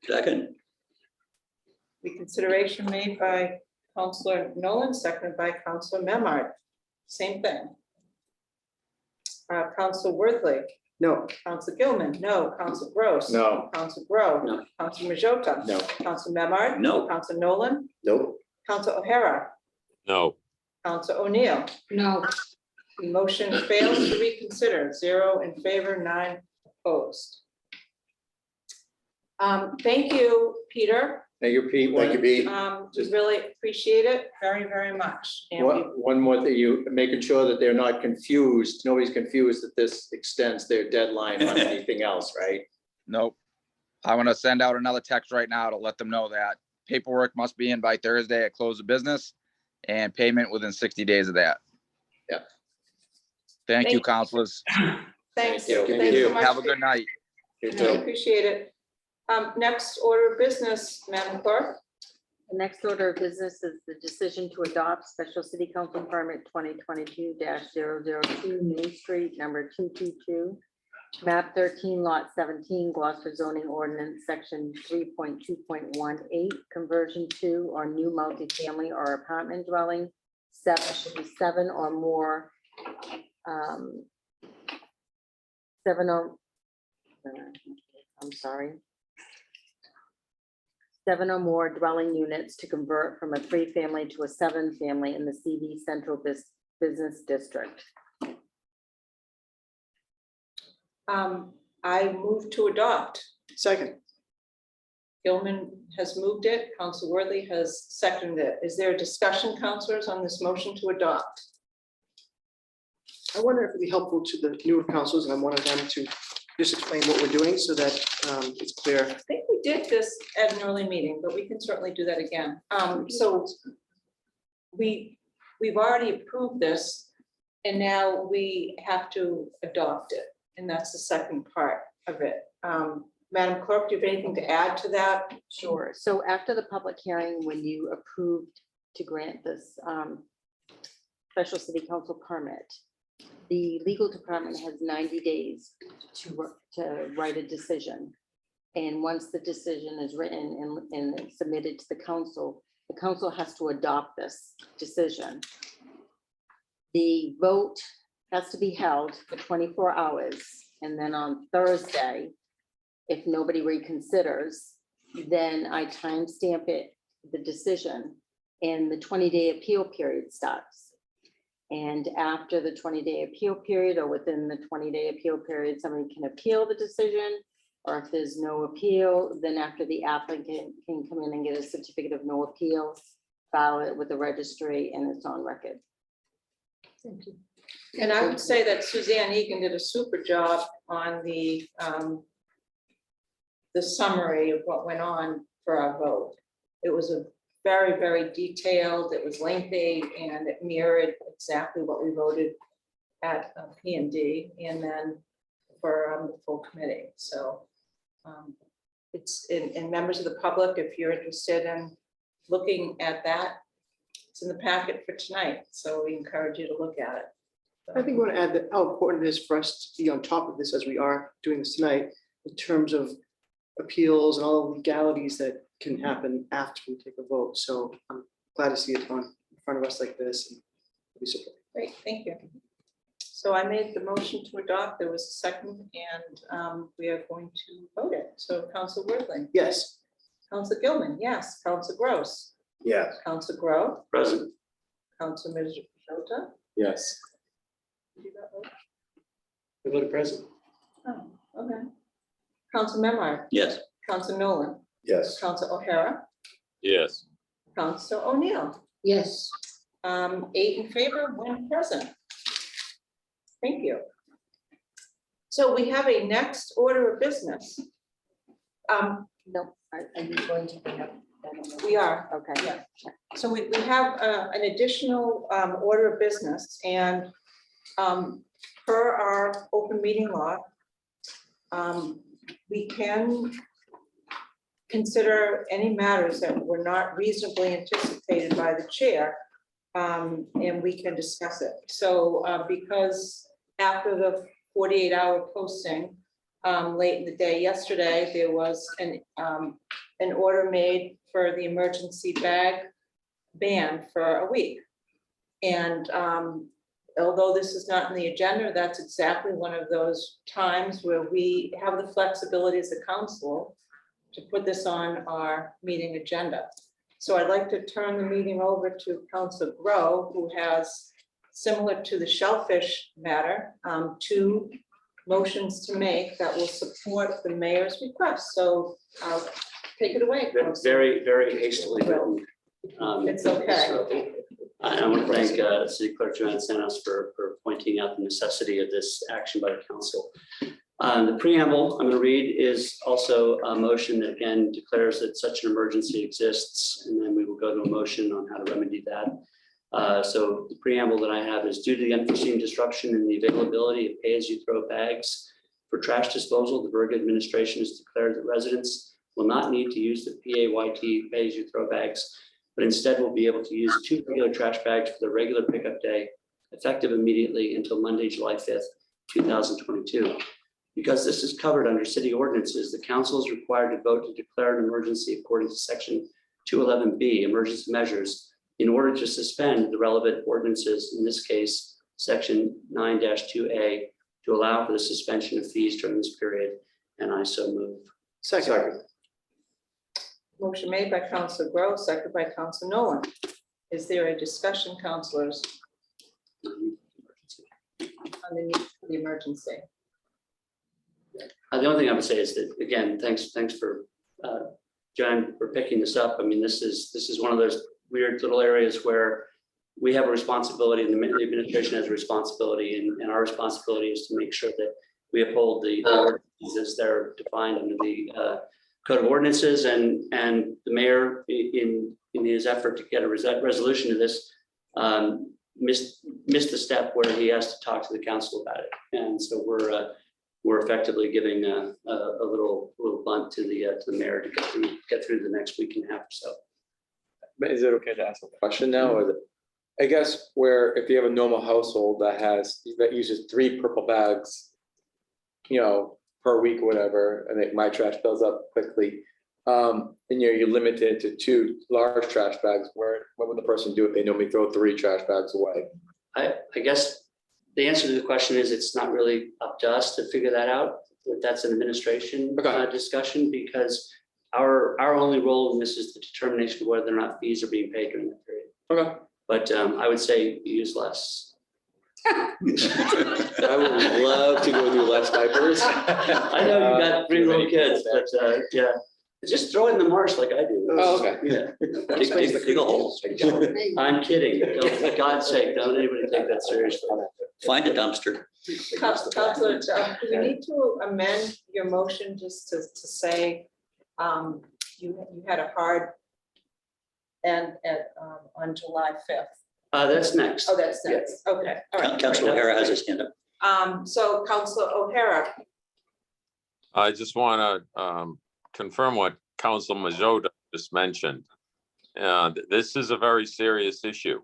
Second. Reconsideration made by Counselor Nolan, seconded by Counselor Memard. Same thing. Counselor Worthley, No. Counselor Gilman, no. Counselor Gross. No. Counselor Grow. No. Counselor Majota. No. Counselor Memard. No. Counselor Nolan. Nope, Counselor O'Hara. No. Counselor O'Neill. No. The motion fails to reconsider. 0 in favor, 9 opposed. Thank you, Peter. Thank you, Pete. thank you, Pete. We really appreciate it very, very much. And we- One more thing, you making sure that they're not confused, nobody's confused that this extends their deadline on anything else, right? Nope. I want to send out another text right now to let them know that paperwork must be in by Thursday at close of business and payment within 60 days of that. Yep. Thank you, Thank- counselors. Thanks. Thank you. Thanks so much. Have a good night. You I too. appreciate it. Next order of business, Madam Clerk. The next order of business is the decision to adopt special city council permit 2022-002 Main Street, number 222, map 13, lot 17, Gloucester zoning ordinance, section 3.2.18, conversion to or new multifamily or apartment dwelling. Should be 7 or more. 7 or, I'm sorry. 7 or more dwelling units to convert from a 3-family to a 7-family in the CV Central Business District. I move to adopt. Second. Gilman has moved it. Council Worthy has seconded it. Is there a discussion, councilors, on this motion to adopt? I wonder if it'd be helpful to the newer councils, and I'm one of them, to just explain what we're doing so that it's clear. I think we did this at an early meeting, but we can certainly do that again. So we've already approved this, and now we have to adopt it, and that's the second part of it. Madam Clerk, do you have anything to add to that? Sure. So after the public hearing, when you approved to grant this special city council permit, the legal department has 90 days to write a decision. And once the decision is written and submitted to the council has to adopt this decision. The vote has to be held for 24 hours. And then on Thursday, if nobody reconsiders, then I timestamp it, the decision, and the 20-day appeal period starts. And after the 20-day appeal period, or within the 20-day appeal period, somebody can appeal the decision. Or if there's no appeal, then after the applicant can come in and get a certificate of no appeal, file it with the registry, and it's on record. Thank you. And I would say that Suzanne Egan did a super job on the summary of what went on for our vote. It was a very, very detailed, it was lengthy, and it mirrored exactly what we voted at P&D and then for the full committee. So it's in members of the public, if you're interested in looking at that, it's in the packet for tonight. So we encourage you to look at it. I think we want to add that how important it is for us to be on top of this as we are doing this tonight, in terms of appeals and all the legalities that can happen after we take a vote. So I'm glad to see it on in front of us like this. And we support. Great, thank you. So I made the motion to adopt. There was a second, and we are going to vote it. So Council Worthing. Yes. Council Gilman, yes. Council Gross. Yes. Council Grow. Present. Council Majota. Yes. Did you vote? We voted present. Oh, okay. Council Memard. Yes. Council Nolan. Yes. Council O'Hara. Yes. Council O'Neill. Yes. 8 in favor, 1 present. Thank you. So we have a next order of business. No, are you going to bring up? that? We are. Okay. Yeah. So we have an additional order of business, and per our open meeting law, we can consider any matters that were not reasonably anticipated by the chair, and we can discuss it. So because after the 48-hour posting, late in the day yesterday, there was an order made for the emergency bag ban for a week. And although this is not in the agenda, that's exactly one of those times where we have the flexibility as a council to put this on our meeting agenda. So I'd like to turn the meeting over to Council Grow, who has, similar to the shellfish matter, 2 motions to make that will support the mayor's request. So take it away. Council. Very, very hastily written. It's okay. So, I want to thank City Clerk Joanne Sanos for pointing out the necessity of this action by the council. The preamble I'm going to read is also a motion that again declares that such an emergency exists, and then we will go to a motion on how to remedy that. So the preamble that I have is due to the unforeseen disruption in the availability of pay-as-you-throw bags for trash disposal, the Berg administration has declared that residents will not need to use the PAYT pay-as-you-throw bags, but instead will be able to use 2 regular trash bags for the regular pickup day, effective immediately until Monday, July 5th, 2022. Because this is covered under city ordinances, the council is required to vote to declare an emergency according to section 211B, emergency measures, in order to suspend the relevant ordinances, in this case, section 9-2A, to allow for the suspension of fees during this period, and I so move. Second. Motion made by Council Grow, seconded by Council Nolan. Is there a discussion, councilors, on the need for the emergency? The only thing I would say is that, again, thanks for John, for picking this up. I mean, this is one of those weird little areas where we have a responsibility, and the administration has a responsibility, and our responsibility is to make sure that we uphold the ordinances as they're defined under the code of ordinances, and the mayor in his effort to get a resolution to this missed the step where he has to talk to the council about it. And so we're effectively giving a little bunt to the mayor to get through the next week and a half or so. But is it okay to ask a question now, or I guess where if you have a normal household that uses 3 purple bags, per week or whatever, I think my trash fills up quickly. And you're limited to 2 large trash bags. What would the person do if they normally throw 3 trash bags away? I guess the answer to the question is it's not really up to us to figure that out. That's an administration discussion, because our only role in this is the determination of whether or not fees are being paid during that period. Okay. But I would say use less. I would love to go do less diapers. I know you got 3 little kids, but yeah, just throw it in the marsh like I do. Oh, okay. Yeah. Dig a hole. I'm kidding. For God's sake, don't anybody take that seriously. Find a dumpster. Counselor, do we need to amend your motion just to say you had a hard end on July 5th? That's next. Oh, that's next. Okay. All right. Councilor O'Hara has his hand up. So Counselor O'Hara, I just want to confirm what Council Majota just mentioned. This is a very serious issue.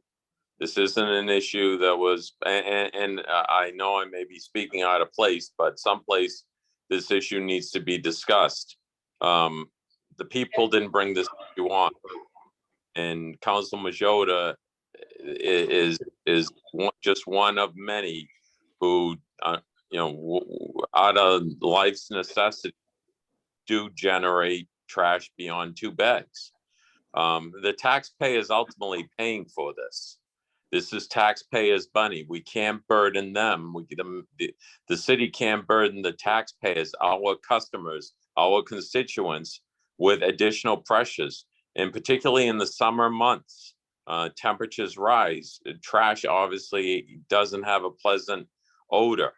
This isn't an issue that was, and I know I may be speaking out of place, but someplace this issue needs to be discussed. The people didn't bring this issue on, and Council Majota is just one of many who, out of life's necessity, do generate trash beyond 2 bags. The taxpayer is ultimately paying for this. This is taxpayers' money. We can't burden them. The city can't burden the taxpayers, our customers, our constituents, with additional pressures. And particularly in the summer months, temperatures rise. Trash obviously doesn't have a pleasant odor.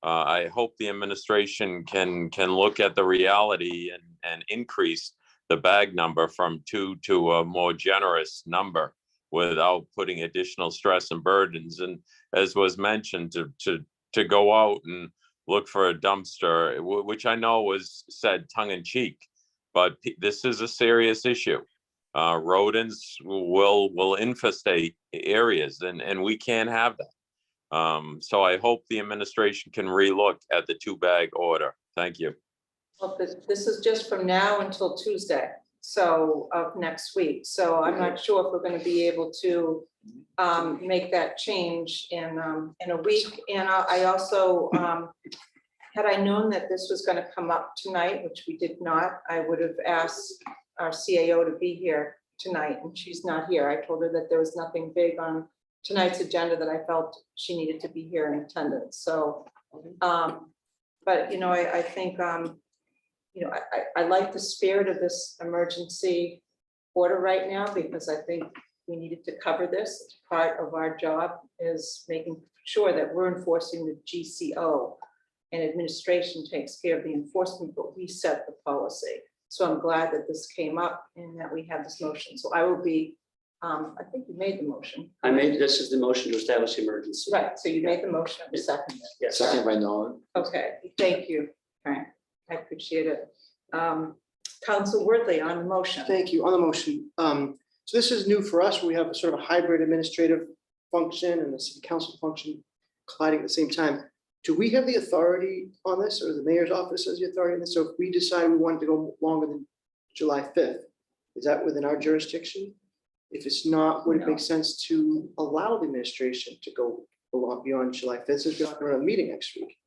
I hope the administration can look at the reality and increase the bag number from 2 to a more generous number without putting additional stress and burdens. And as was mentioned, to go out and look for a dumpster, which I know was said tongue in cheek, but this is a serious issue. Rodents will infestate areas, and we can't have that. So I hope the administration can relook at the 2-bag order. Thank you. well, this is just from now until Tuesday, so of next week. So I'm not sure if we're going to be able to make that change in a week. And I also, had I known that this was going to come up tonight, which we did not, I would have asked our CAO to be here tonight, and she's not here. I told her that there was nothing big on tonight's agenda that I felt she needed to be here in attendance. So, but I think, I like the spirit of this emergency order right now, because I think we needed to cover this. Part of our job is making sure that we're enforcing the GCO, and administration takes care of the enforcement, but we set the policy. So I'm glad that this came up and that we have this motion. So I will be, I think you made the motion. This is the motion to establish emergency. Right, so you made the motion, I second it. Yes. Second by Nolan. Okay, thank you, Frank. I appreciate it. Council Worthley on the motion. Thank you. On the motion, so this is new for us. We have a sort of a hybrid administrative function and a city council function colliding at the same time. Do we have the authority on this, or the mayor's office has the authority on this? So if we decide we want to go longer than July 5th, is that within our jurisdiction? If it's not, would it make sense to allow the administration to go beyond July 5th, since we're not going to run a meeting next week?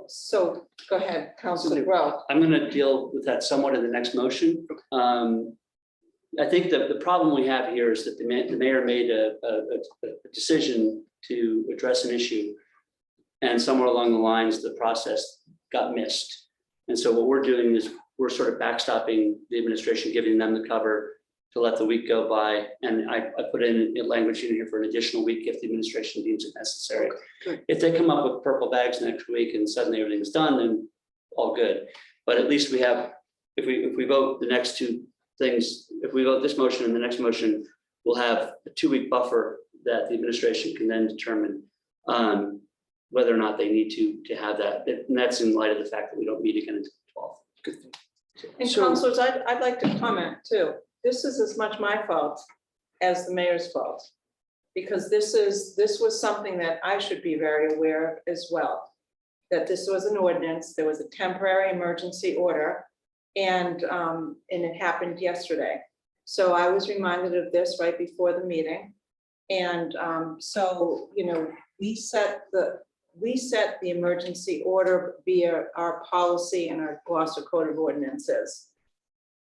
So go ahead, Councilor Grow. I'm going to deal with that somewhat in the next motion. I think that the problem we have here is that the mayor made a decision to address an issue, and somewhere along the lines, the process got missed. And so what we're doing is we're sort of backstopping the administration, giving them the cover to let the week go by. And I put in language in here for an additional week if the administration deems it necessary. Good. If they come up with purple bags next week and suddenly everything's done, then all good. But at least we have, if we vote the next two things, if we vote this motion and the next motion, we'll have a 2-week buffer that the administration can then determine whether or not they need to have that. And that's in light of the fact that we don't meet again until the 12th. Good thing. And So- councilors, I'd like to comment too. This is as much my fault as the mayor's fault. Because this was something that I should be very aware of as well. That this was an ordinance, there was a temporary emergency order, and it happened yesterday. So I was reminded of this right before the meeting. And so, you know, we set the emergency order via our policy and our Gloucester Code of Ordinances.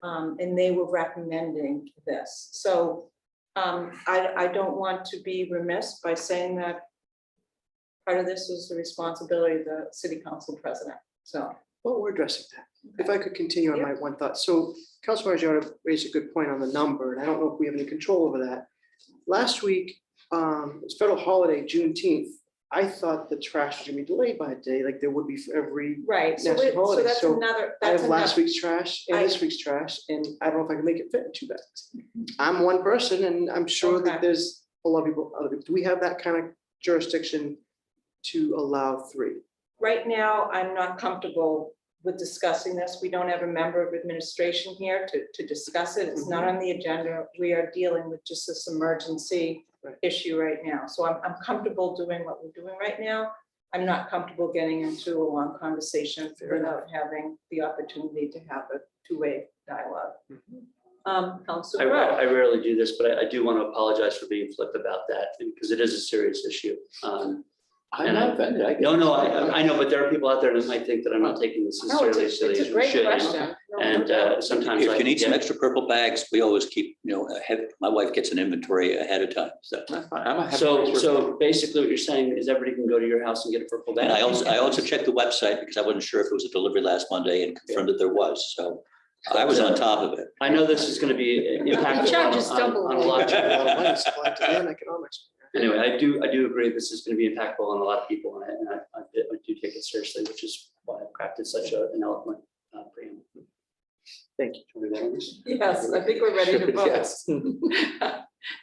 And they were recommending this. So I don't want to be remiss by saying that part of this is the responsibility of the city council president. So, Well, we're addressing that. If I could continue on my one thought. So Councilor Margiotta raised a good point on the number, and I don't know if we have any control over that. Last week, it's federal holiday, Juneteenth. I thought the trash was gonna be delayed by a day, like there would be for every right, so national so holiday. that's So another, I that's have last another, week's trash and this week's trash, and I don't know if I can make it fit in 2 bags. I'm one person, and I'm sure Okay. that there's a lot of people, other people. Do we have that kind of jurisdiction to allow 3? right now, I'm not comfortable with discussing this. We don't have a member of administration here to discuss it. It's not on the agenda. We are dealing with just this emergency Right. issue right now. So I'm comfortable doing what we're doing right now. I'm not comfortable getting into a long conversation without having the opportunity to have a 2-way dialogue. Councilor Rowe. I rarely do this, but I do want to apologize for being flip about that because it is a serious issue. I'm not offended. I get No, it. no, I know, but there are people out there that might think that I'm not taking this as No, seriously it's as a we great should. question. No And doubt. sometimes. If I you need some get- extra purple bags, we always keep, my wife gets an inventory ahead of time, so. I'm a happy So person. basically what you're saying is everybody can go to your house and get a purple bag. And I also checked the website because I wasn't sure if it was a delivery last Monday and confirmed that there was, so I was on top of it. I know this is going to be impactful charges on double. a lot A of lot of money, supply and demand economics. Anyway, I do agree this is going to be impactful on a lot of people, and I do take it seriously, which is why I've crafted such an eloquent preamble. Thank you. Can we vote on this? Yes, I think we're ready to vote. Yes.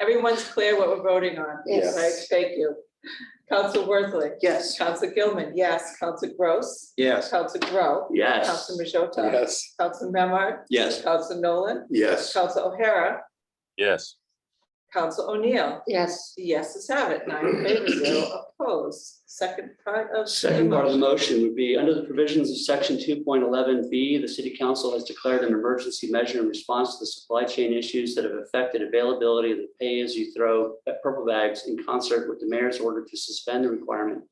Everyone's clear what we're voting on. Yes. Right, thank you. Council Worthley. Yes. Council Gilman, yes. Council Gross. Yes. Council Grow. Yes. Council Majota. Yes. Council Memard. Yes, Council Nolan. Yes. Council O'Hara. Yes. Council O'Neill. Yes, The yeses have it, 9 in favor, 0 opposed. Second part of. Second part of the motion would be, under the provisions of section 2.11B, the city council has declared an emergency measure in response to the supply chain issues that have affected availability of the pay-as-you-throw purple bags in concert with the mayor's order to suspend the requirement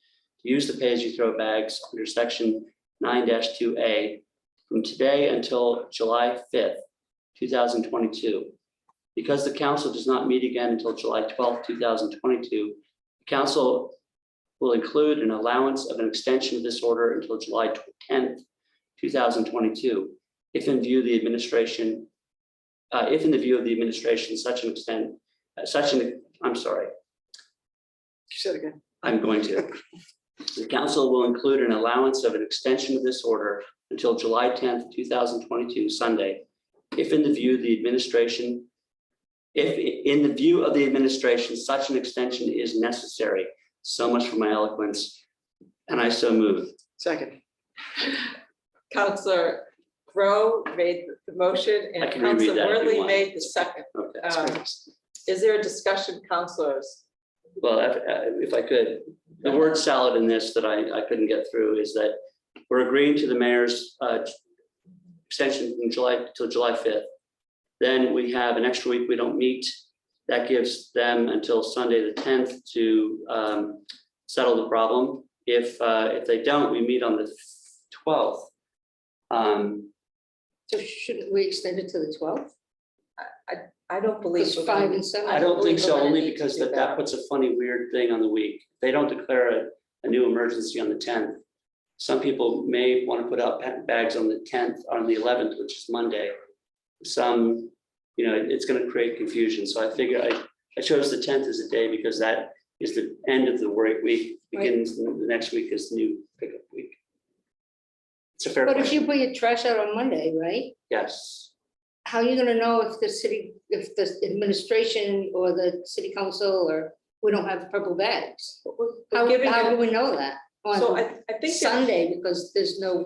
to use the pay-as-you-throw bags under section 9-2A from today until July 5th, 2022. Because the council does not meet again until July 12th, 2022, the council will include an allowance of an extension of this order until July 10th, 2022. If in the view of the administration, I'm sorry, You said again. I'm going to. The council will include an allowance of an extension of this order until July 10th, 2022, Sunday, if in the view of the administration, such an extension is necessary. So much for my eloquence, and I so move. Second. Councilor Grow made the motion I and can reread Councilor that if you Worthley want. made the second. Okay. Is there a discussion, councilors? Well, if I could, the word salad in this that I couldn't get through is that we're agreeing to the mayor's extension from July till July 5th. Then we have an extra week we don't meet. That gives them until Sunday the 10th to settle the problem. If they don't, we meet on the 12th. so shouldn't we extend it to the 12th? I don't believe. Because we're 5 gonna- and 7. I don't think so, We're gonna only need to because do that puts a funny, weird thing on the week. They don't declare a new emergency on the 10th. Some people may want to put out bags on the 10th, on the 11th, which is Monday. Some, it's going to create confusion. So I figure I chose the 10th as a day because that is the end of the work week, begins the next week is the new pickup week. It's a fair But if you question. put your trash out on Monday, right? Yes. How are you gonna know if the administration or the city council or we don't have the purple bags? How giving do them- we know that So on I think that Sunday, because there's a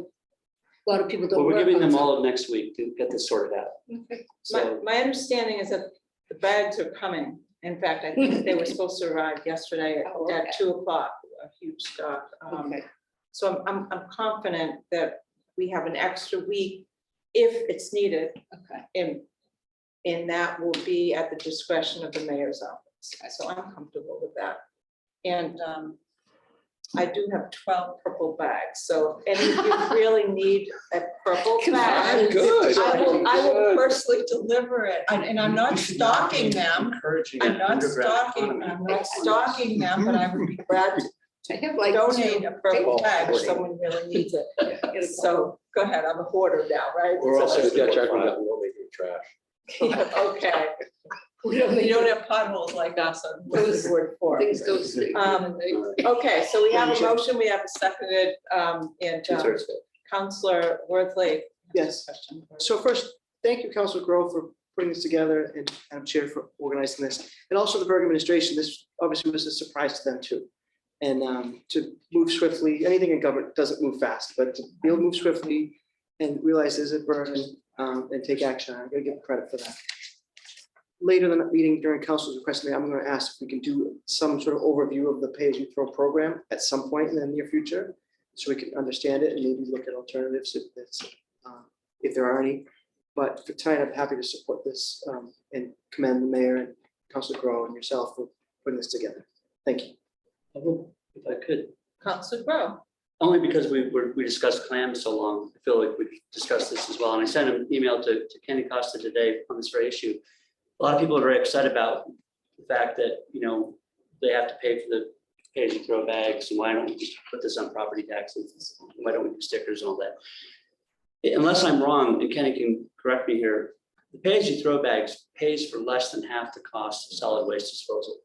lot of people don't Well, we're work giving on them all of next week to get this sorted out. Sunday. So my understanding is that the bags are coming. In fact, I think they were supposed to arrive yesterday Oh, okay. at 2:00, a huge stock. Okay. So I'm confident that we have an extra week if it's needed. Okay. And that will be at the discretion of the mayor's office. So I'm comfortable with that. And I do have 12 purple bags. So if any of you really need a purple bag, Good. I will personally deliver it. And I'm not stalking them. I'm not stalking them, but I would be glad I have to like donate two. a purple bag if someone really needs it. So go ahead, I'm a hoarder now, right? We're also So- gonna get check on that, we won't make any trash. Okay. You don't have potholes like us on Word 4. Things go through. Okay, so we have a motion, we have a seconded, and 2/3 vote. Counselor Worthley. Yes. So first, thank you, Councilor Grove, for putting this together and Madam Chair for organizing this. And also the Berg administration, this obviously was a surprise to them too. And to move swiftly, anything in government doesn't move fast, but to be able to move swiftly and realize there's a burden and take action, I'm gonna give credit for that. Later in the meeting during council's request, I'm gonna ask if we can do some sort of overview of the pay-as-you-throw program at some point in the near future, so we can understand it and maybe look at alternatives if there are any. But for tonight, I'm happy to support this and commend the mayor and Councilor Grow and yourself for putting this together. Thank you. If I could, Counselor Grow. only because we discussed clams so long, I feel like we discussed this as well. And I sent an email to Kenny Costa today on this very issue. A lot of people are very upset about the fact that, they have to pay for the pay-as-you-throw bags, and why don't we just put this on property taxes? Why don't we do stickers and all that? Unless I'm wrong, and Kenny can correct me here, the pay-as-you-throw bags pays for less than half the cost of solid waste disposal.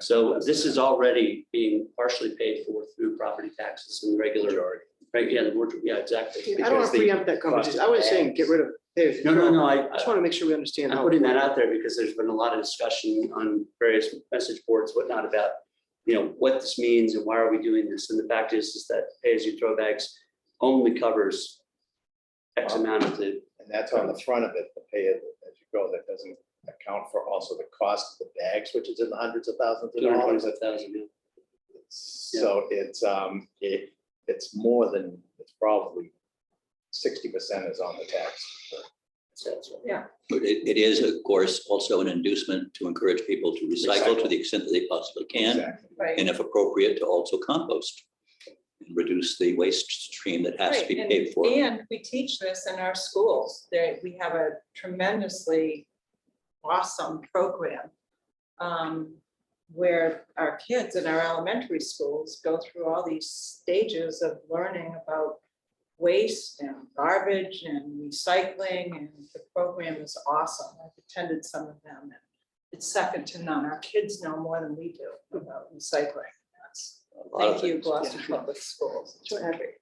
So this is already being partially paid for through property taxes and the regular, right, yeah, exactly. I don't want to preempt that conversation. I was saying, get rid of No, I just want to make sure we understand I'm how. putting that out there because there's been a lot of discussion on various message boards, whatnot, about, what this means and why are we doing this? And the fact is that pay-as-you-throw bags only covers X amount of the. And that's on the front of it, the pay as you go, that doesn't account for also the cost of the bags, which is in the hundreds of thousands of dollars. 225,000. So it's more than, it's probably 60% is on the tax. Yeah. But it is, of course, also an inducement to encourage people to recycle to the extent that they possibly can, Exactly. Right. and if appropriate, to also compost and reduce the waste stream that has to be Right, paid for. And we teach this in our schools. We have a tremendously awesome program where our kids in our elementary schools go through all these stages of learning about waste and garbage and recycling, and the program is awesome. I've attended some of them, and it's second to none. Our kids know more than we do about recycling. Thank you, Gloucester Public Schools. It's terrific.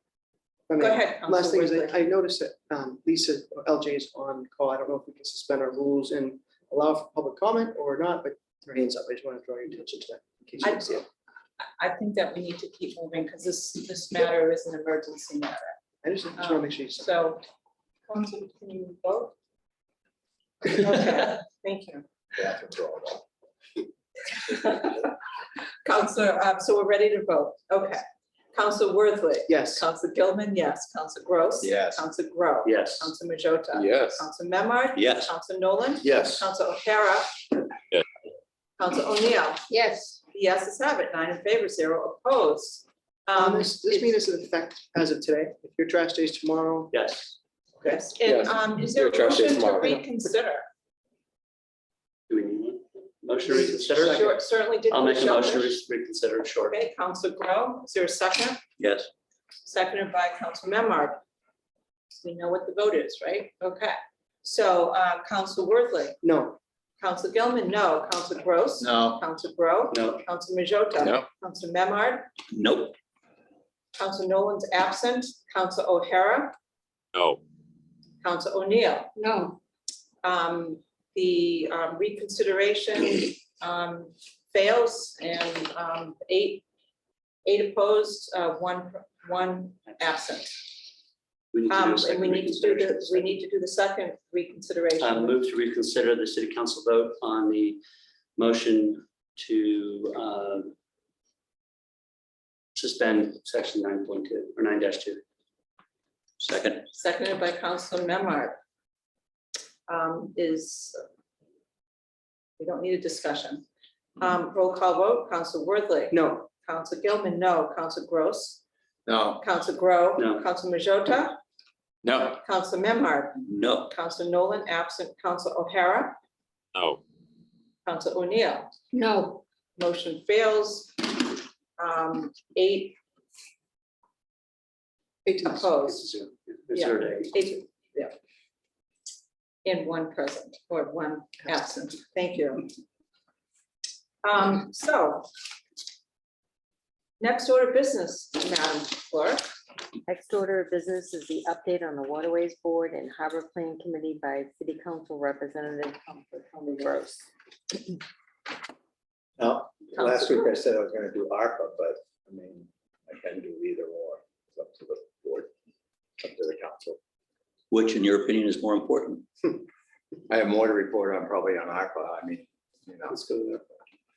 Go ahead, Last thing is, Counselor Worthley. I noticed that Lisa, LJ is on call. I don't know if we can suspend our rules and allow for public comment or not, but her hand's up. I just want to draw your attention to that. in case you didn't see it. I think that we need to keep moving because this matter is an emergency matter. I just want to make sure you saw. So, Council, can you vote? Okay, thank you. Bathrooms are all done. Counselor, so we're ready to vote. Okay. Counselor Worthley. Yes. Counselor Gilman, yes. Counselor Gross. Yes. Counselor Grow. Yes. Counselor Majota. Yes. Counselor Memard. Yes. Counselor Nolan. Yes. Counselor O'Hara. Yes. Counselor O'Neill. Yes, The yeses have it, 9 in favor, 0 opposed. This meeting is in effect as of today. If your trash day is tomorrow, Yes. Yes, Yes. and is there a Your trash day motion to tomorrow. reconsider? Do we need one? Motion to reconsider? Sure, certainly did. I'll make a motion to Shellfish. reconsider, sure. Okay, Counselor Grow, is there a second? Yes, seconded by Council Memard. We know what the vote is, right? Okay. So Council Worthley, No. Council Gilman, no. Council Gross. No. Council Grow. No. Council Majota. No. Council Memard. Nope. Council Nolan's absent. Council O'Hara. No. Council O'Neill. No, The reconsideration fails and eight opposed, one absent. We need to do a And second we need to do reconsideration. we need to do the second reconsideration. Move to reconsider the city council vote on the motion to suspend section 9.2 or 9-2. Second. Seconded by Council Memard. We don't need a discussion. Roll call vote, Council Worthley. No. Council Gilman, no. Council Gross. No. Council Grow. No. Council Majota. No. Council Memard. No. Council Nolan absent. Council O'Hara. No. Council O'Neill. no, Motion fails. Eight 18. opposed. It's Yeah. 0 to 8. Eight, yeah. And one present or one absent. Thank you. So next order of business, Madam Clerk. Next order of business is the update on the Waterways Board and Harbor Plan Committee by City Council Representative Tony Gross. Now, last week I said I was gonna do ARPA, but I mean, I can do either or. It's up to the board, up to the council. Which in your opinion is more important? I have more to report on probably on ARPA. I mean, you know. Let's go there.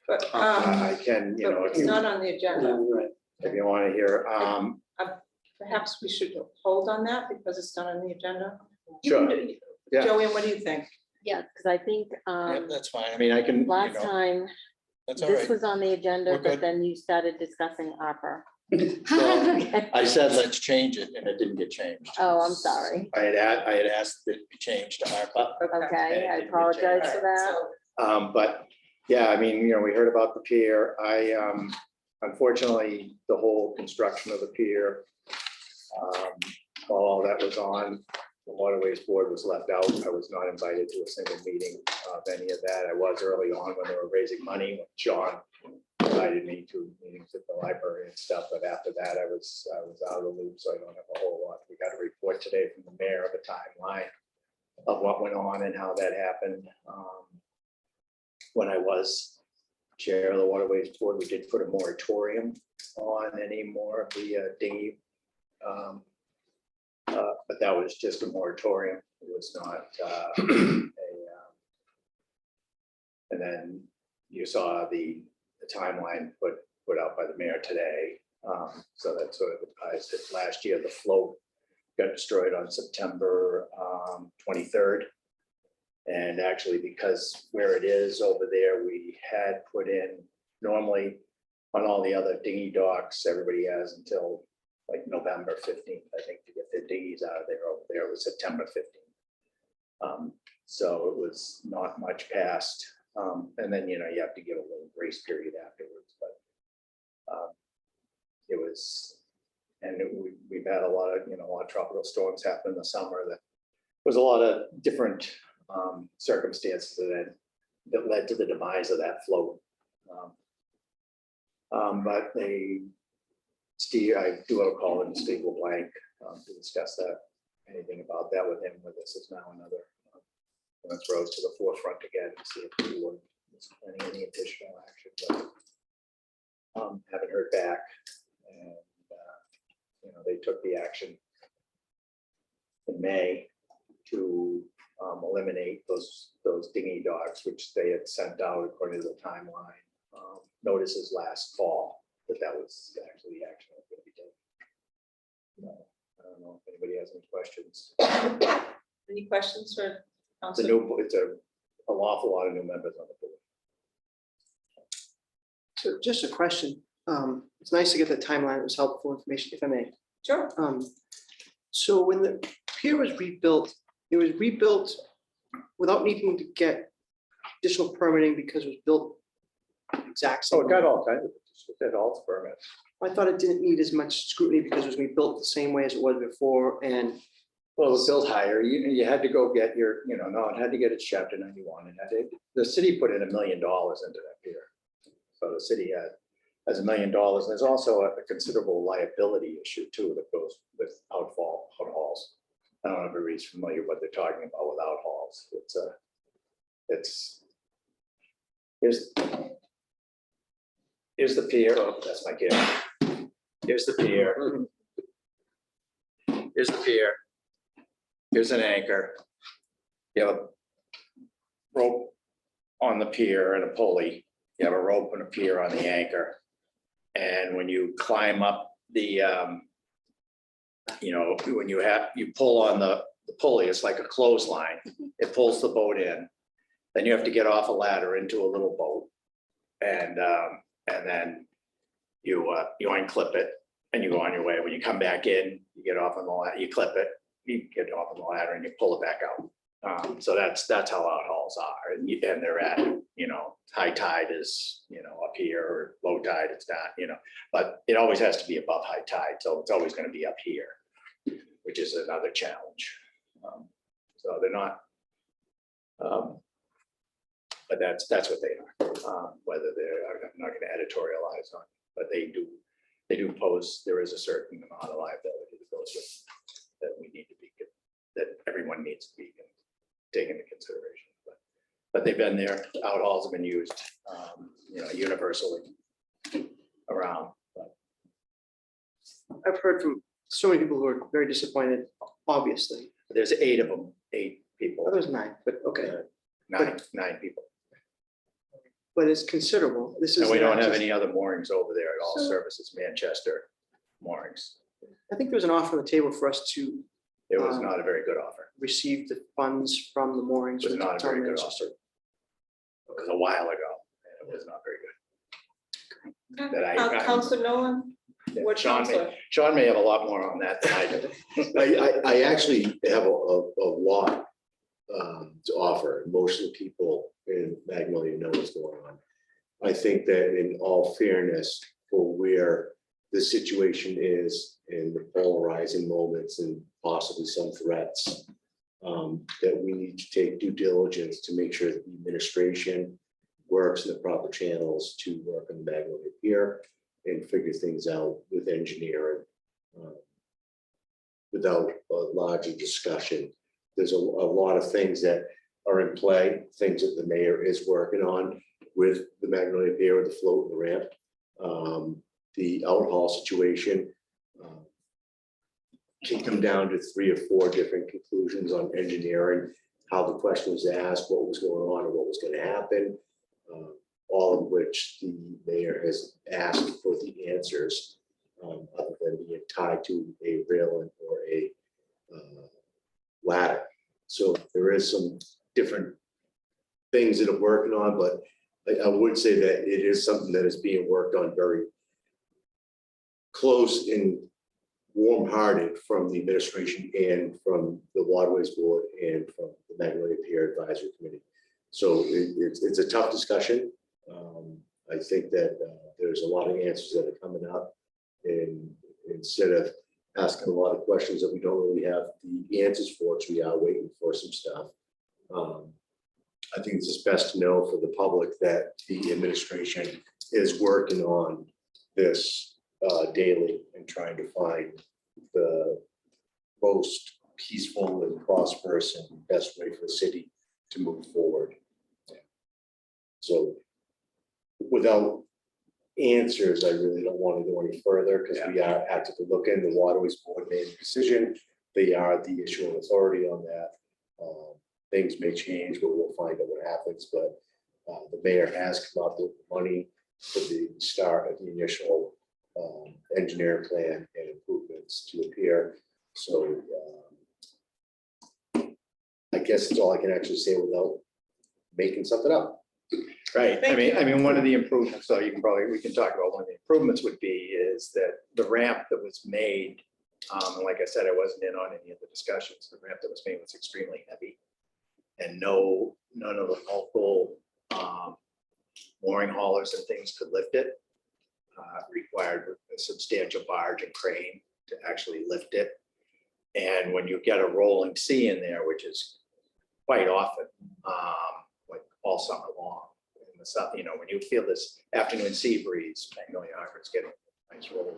But I can, you know, it's not on the agenda. Right. if you want to hear, Perhaps we should hold on that because it's not on the agenda. Sure. Yeah. Joanne, what do you think? Yeah, because I think that's fine. I mean, I can, you last know, time, that's all this right. was on the agenda, We're but good. then you started discussing ARPA. I said, let's change it, and it didn't get changed. Oh, I'm sorry. I had asked that it be changed to ARPA. Okay, I apologize for that. But, yeah, I mean, you know, we heard about the pier. Unfortunately, the whole construction of the pier, while all that was on, the Waterways Board was left out. I was not invited to a single meeting of any of that. I was early on when they were raising money, when John invited me to meetings at the library and stuff, but after that, I was out of the loop, so I don't have a whole lot. We got a report today from the mayor of a timeline of what went on and how that happened. When I was chair of the Waterways Board, we did put a moratorium on any more of the dinghy. But that was just a moratorium. It was not and then you saw the timeline put out by the mayor today. So that sort of advised that last year the float got destroyed on September 23rd. And actually, because where it is over there, we had put in, normally on all the other dinghy docks, everybody has until like November 15th, I think, to get their dinghies out of there. Over there it was September 15th. So it was not much past. And then, you know, you have to give a little grace period afterwards, but it was, and we've had a lot of tropical storms happen in the summer. That was a lot of different circumstances that led to the demise of that float. But Steve, I do have a call in Steve LeBlanc to discuss that. Anything about that with him, with this is now another. Let's rose to the forefront again and see if he was planning any additional action. But haven't heard back, and you know, they took the action in May to eliminate those dinghy docks, which they had sent out according to the timeline notices last fall. That was actually the action that was going to be taken. I don't know if anybody has any questions. Any questions for It's a Council? new, it's an awful lot of new members on the board. So just a question. It's nice to get the timeline. It was helpful information, if I may. Sure. So when the pier was rebuilt, it was rebuilt without needing to get additional permitting because it was built exact. So it got all kinds of. It all permits. I thought it didn't need as much scrutiny because it was gonna be built the same way as it was before, and Well, it was built higher. You had to go get your, no, it had to get its chapter 91 and the city put in $1 million into that pier. So the city has $1 million. And there's also a considerable liability issue too that goes with outhauls. I don't know if everybody's familiar what they're talking about with outhauls. Here's the pier. Oh, that's my kid. Here's the pier. Here's the pier. Here's an anchor. You have a rope on the pier and a pulley. You have a rope and a pier on the anchor. And when you climb up the, when you pull on the pulley, it's like a clothesline. It pulls the boat in. Then you have to get off a ladder into a little boat. And then you unclip it and you go on your way. When you come back in, you get off on the ladder, you clip it, you get off on the ladder and you pull it back out. So that's how outhauls are. And they're at, high tide is, up here, or low tide, it's not, but it always has to be above high tide. So it's always going to be up here, which is another challenge. So they're not, but that's what they are. Whether I'm not going to editorialize on, but they do pose, there is a certain amount of liability that goes with that we need to be, that everyone needs to be taken into consideration. But they've been there, outhauls have been used, universally around. But I've heard from so many people who are very disappointed, obviously. there's 8 of them, 8 people. Oh, there's 9, but okay, Nine people. but it's considerable. This is. And we don't have just- any other moorings over there at all So- services, Manchester moorings. I think there was an offer on the table for us to It was not a very good offer. receive the funds from the moorings. It was with not a Town very of good Manchester. offer. It was a while ago, and it was not very good. That I- Counselor Nolan, what Sean counselor? may have a lot more on that than I do. I actually have a lot to offer. Most of the people in Magnolia know what's going on. I think that in all fairness, for where the situation is in the polarizing moments and possibly some threats, that we need to take due diligence to make sure that the administration works in the proper channels to work on the Magnolia Pier and figure things out with engineering without a larger discussion. There's a lot of things that are in play, things that the mayor is working on with the Magnolia Pier, with the float and the ramp. The outhaul situation can come down to 3 or 4 different conclusions on engineering, how the question was asked, what was going on, and what was going to happen. All of which the mayor has asked for the answers, other than being tied to a railing or a ladder. So there is some different things that I'm working on, but I would say that it is something that is being worked on very close and warm-hearted from the administration and from the Waterways Board and from the Magnolia Pier Advisory Committee. So it's a tough discussion. I think that there's a lot of answers that are coming up, and instead of asking a lot of questions that we don't really have the answers for, which we are waiting for some stuff. I think it's just best to know for the public that the administration is working on this daily and trying to find the most peaceful and prosperous and best way for the city to move forward. So without answers, I really don't want to go any further because we are actively looking. The Waterways Board made a decision. They are the issuing authority on that. Things may change, but we'll find out what happens. But the mayor has come up with money for the start of the initial engineering plan and improvements to the pier. So I guess it's all I can actually say without making something up. Right, Thank you. I mean, one of the improvements, so we can talk about one of the improvements would be is that the ramp that was made, and like I said, I wasn't in on any of the discussions, the ramp that was made was extremely heavy. And none of the local mooring haulers and things could lift it. required a substantial barge and crane to actually lift it. And when you get a rolling sea in there, which is quite often, like all summer long, in the sun, you know, when you feel this afternoon sea breeze, Magnolia Harbor is getting a nice roll.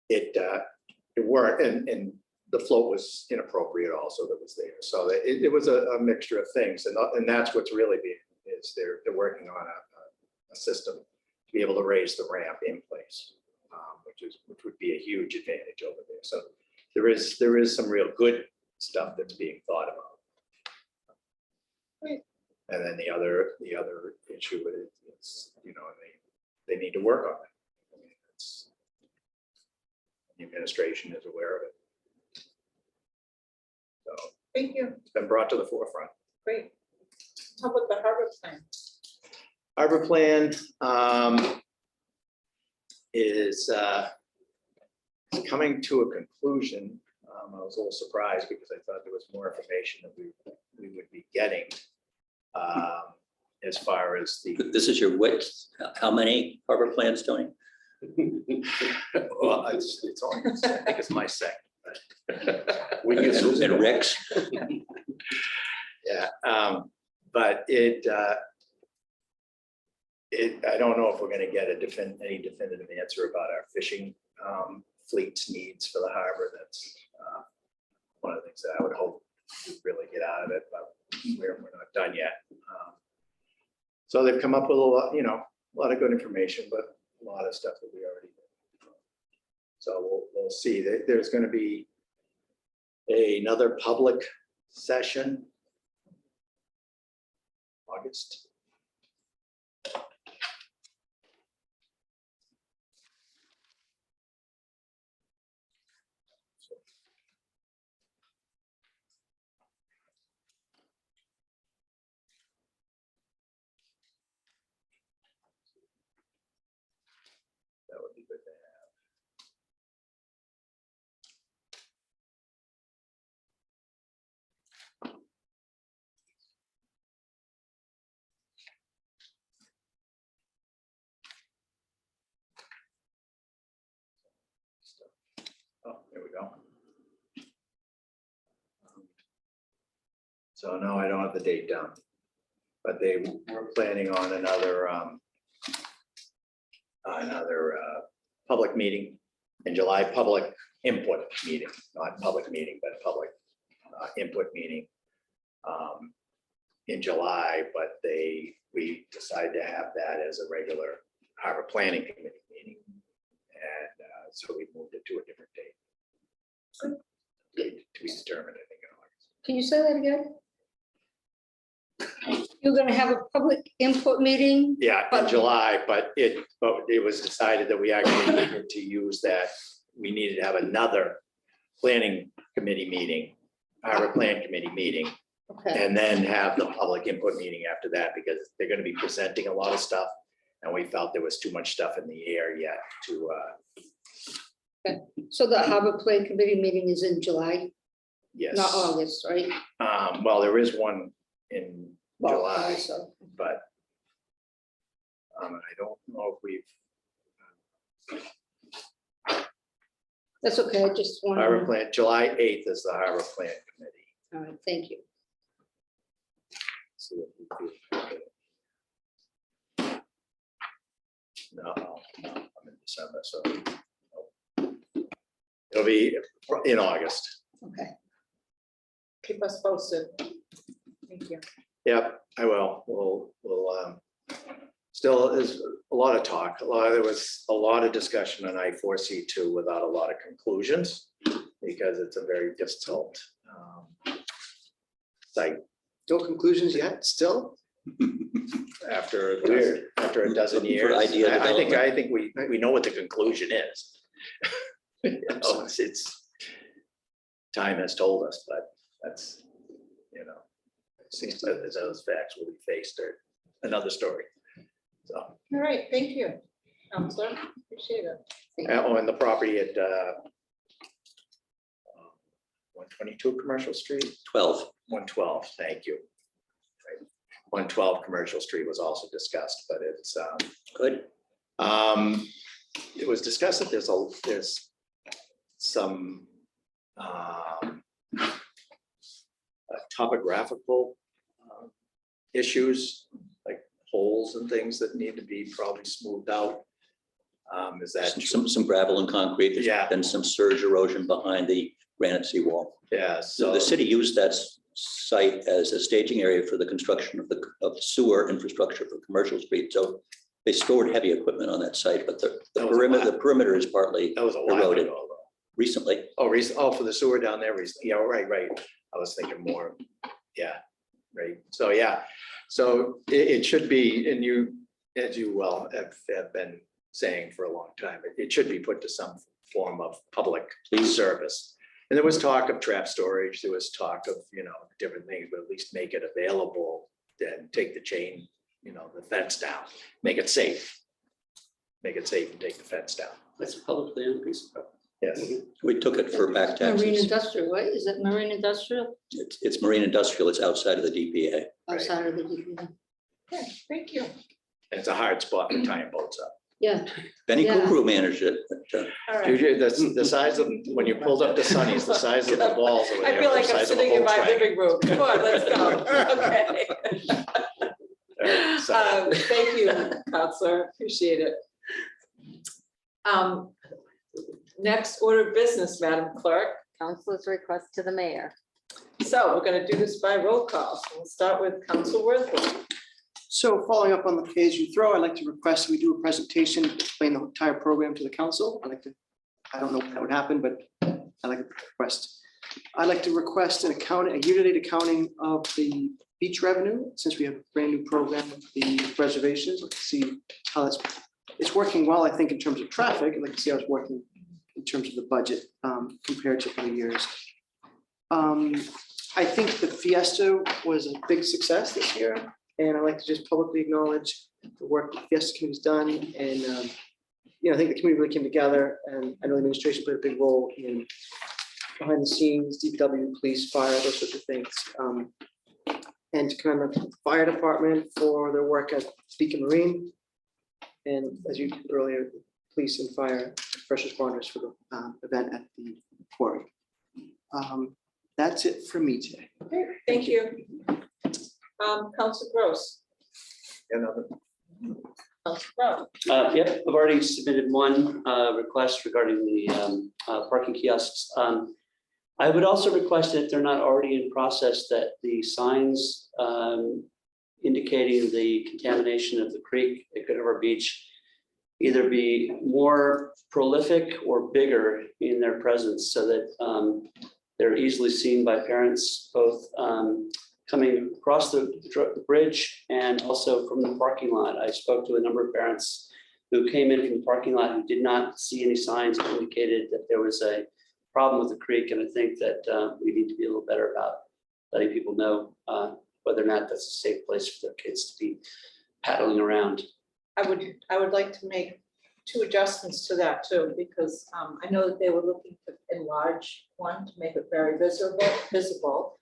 It worked, and the float was inappropriate also that was there. So it was a mixture of things, and that's what's really being, is they're working on a system to be able to raise the ramp in place, which would be a huge advantage over there. So there is some real good stuff that's being thought about. Great. And then the other issue is, you know, they need to work on it. I mean, the administration is aware of it. So Thank you. it's been brought to the forefront. Great. How about the harbor plan? Harbor plan is coming to a conclusion. I was a little surprised because I thought there was more information that we would be getting as far as the. This is your width. How many harbor plans, Tony? Well, it's only, I think it's my second. but- And Rick's? Yeah, but I don't know if we're gonna get any definitive answer about our fishing fleet's needs for the harbor. That's one of the things that I would hope we really get out of it, but we're not done yet. So they've come up with a lot of good information, but a lot of stuff that we already know. So we'll see. There's gonna be another public session August. That would be good to have. Oh, there we go. So no, I don't have the date down, but they were planning on another public meeting in July, public input meeting, not public meeting, but public input meeting in July, but we decided to have that as a regular harbor planning committee meeting. And so we moved it to a different date. Date to be determined, I think, in August. Can you say that again? You're gonna have a public input meeting? Yeah, in But- July, but it was decided that we actually needed to use that. We needed to have another planning committee meeting, harbor plan committee meeting, Okay, and then have the public input meeting after that, because they're gonna be presenting a lot of stuff. And we felt there was too much stuff in the air yet to, so the harbor plan committee meeting is in July, yes. not August, right? Well, there is one in Well, July, also. but I don't know if we've, That's okay, I just want harbor to, plan, July 8th is the harbor plan committee. all right, thank you. See what we do. No, I'm in December, so it'll be in August. Okay, Keep us posted. Thank you. Yep, I will. We'll still is a lot of talk. There was a lot of discussion on I-4C2 without a lot of conclusions, because it's a very difficult site. No conclusions yet, still? After a Weird. dozen Looking for years. idea I think we know what the conclusion is. You know, it's time has told us, but that's, you know, it seems that those facts will be faced or another story. So, All right, thank you, Counselor. Appreciate it. oh, and the property at 122 Commercial Street, 12. 112, thank you. Right. 112 Commercial Street was also discussed, but it's, Good. it was discussed that there's some topographical issues, like holes and things that need to be probably smoothed out. Is that? Some gravel and concrete. There's Yeah. been some surge erosion behind the granite seawall. Yeah, So so. the city used that site as a staging area for the construction of sewer infrastructure for Commercial Street. So they stored heavy equipment on that site, but the That was a perimeter, while. the perimeter is partly That was a while eroded ago, though. recently. Oh, for the sewer down there recently. Yeah, right. I was thinking more, yeah, right. So, yeah, so it should be, and you, as you well have been saying for a long time, it should be put to some form of public service. And there was talk of trap storage, there was talk of, different things, but at least make it available, then take the chain, the fence down, make it safe. Make it safe and take the fence down. That's a publicly owned piece of property. Yes. We took it for back Marine taxes. industrial, right? Is it marine industrial It's marine industrial. It's outside of the DPA. outside of the DPW? Okay, thank you. And it's a hard spot for tying boats up. Yeah, Benny Yeah. Kukru managed it. but, All right. Dude, the size of, when you pulled up to Sunny's, the size of the balls over there. I feel were like the I'm size of a sitting in my Volkswagen. living room. Come on, let's go. Okay. So, Thank you, Counselor. Appreciate it. Next order of business, Madam Clerk. Council's request to the mayor. So we're going to do this by roll call. So we'll start with Council Worthington. So following up on the pay as you throw, I'd like to request we do a presentation, explain the entire program to the council. I don't know when that would happen, but I'd like to request. I'd like to request a year-to-date accounting of the beach revenue, since we have a brand new program with the reservations. Let's see how it's working well, I think, in terms of traffic. I'd like to see how it's working in terms of the budget compared to other years. I think the Fiesta was a big success this year, and I'd like to just publicly acknowledge the work the Fiesta Committee's done. And, I think the community really came together, and I know the administration played a big role in behind the scenes, DPW, police, fire, those sorts of things. And to commend the fire department for their work at Beacon Marine. And as you did earlier, police and fire, first responders for the event at the quarry. That's it for me today. Okay, thank you. Council Gross. Council Gross. Yep, I've already submitted one request regarding the parking kiosks. I would also request that they're not already in process, that the signs indicating the contamination of the creek at Good Harbor Beach either be more prolific or bigger in their presence, so that they're easily seen by parents, both coming across the bridge and also from the parking lot. I spoke to a number of parents who came in from the parking lot who did not see any signs that indicated that there was a problem with the creek. And I think that we need to be a little better about letting people know whether or not that's a safe place for their kids to be paddling around. I would like to make 2 adjustments to that too, because I know that they were looking to enlarge one to make it very visible.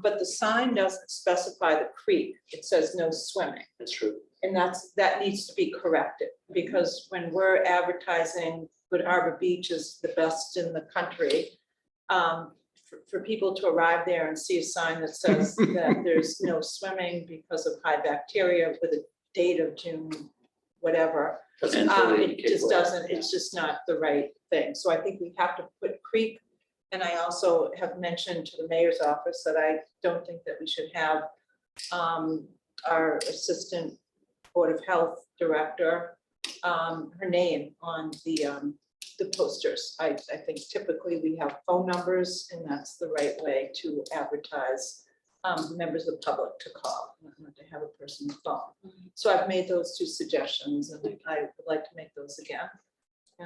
But the sign doesn't specify the creek. It says no swimming. That's true. And that needs to be corrected, because when we're advertising Good Harbor Beach is the best in the country, for people to arrive there and see a sign that says that there's no swimming because of high bacteria with a date of June, whatever, Doesn't really it indicate just where- doesn't, it's just not the right thing. So I think we have to put creek. And I also have mentioned to the mayor's office that I don't think that we should have our assistant Board of Health director, her name on the posters. I think typically we have phone numbers, and that's the right way to advertise members of the public to call, not to have a person's phone. So I've made those 2 suggestions, and I would like to make those again.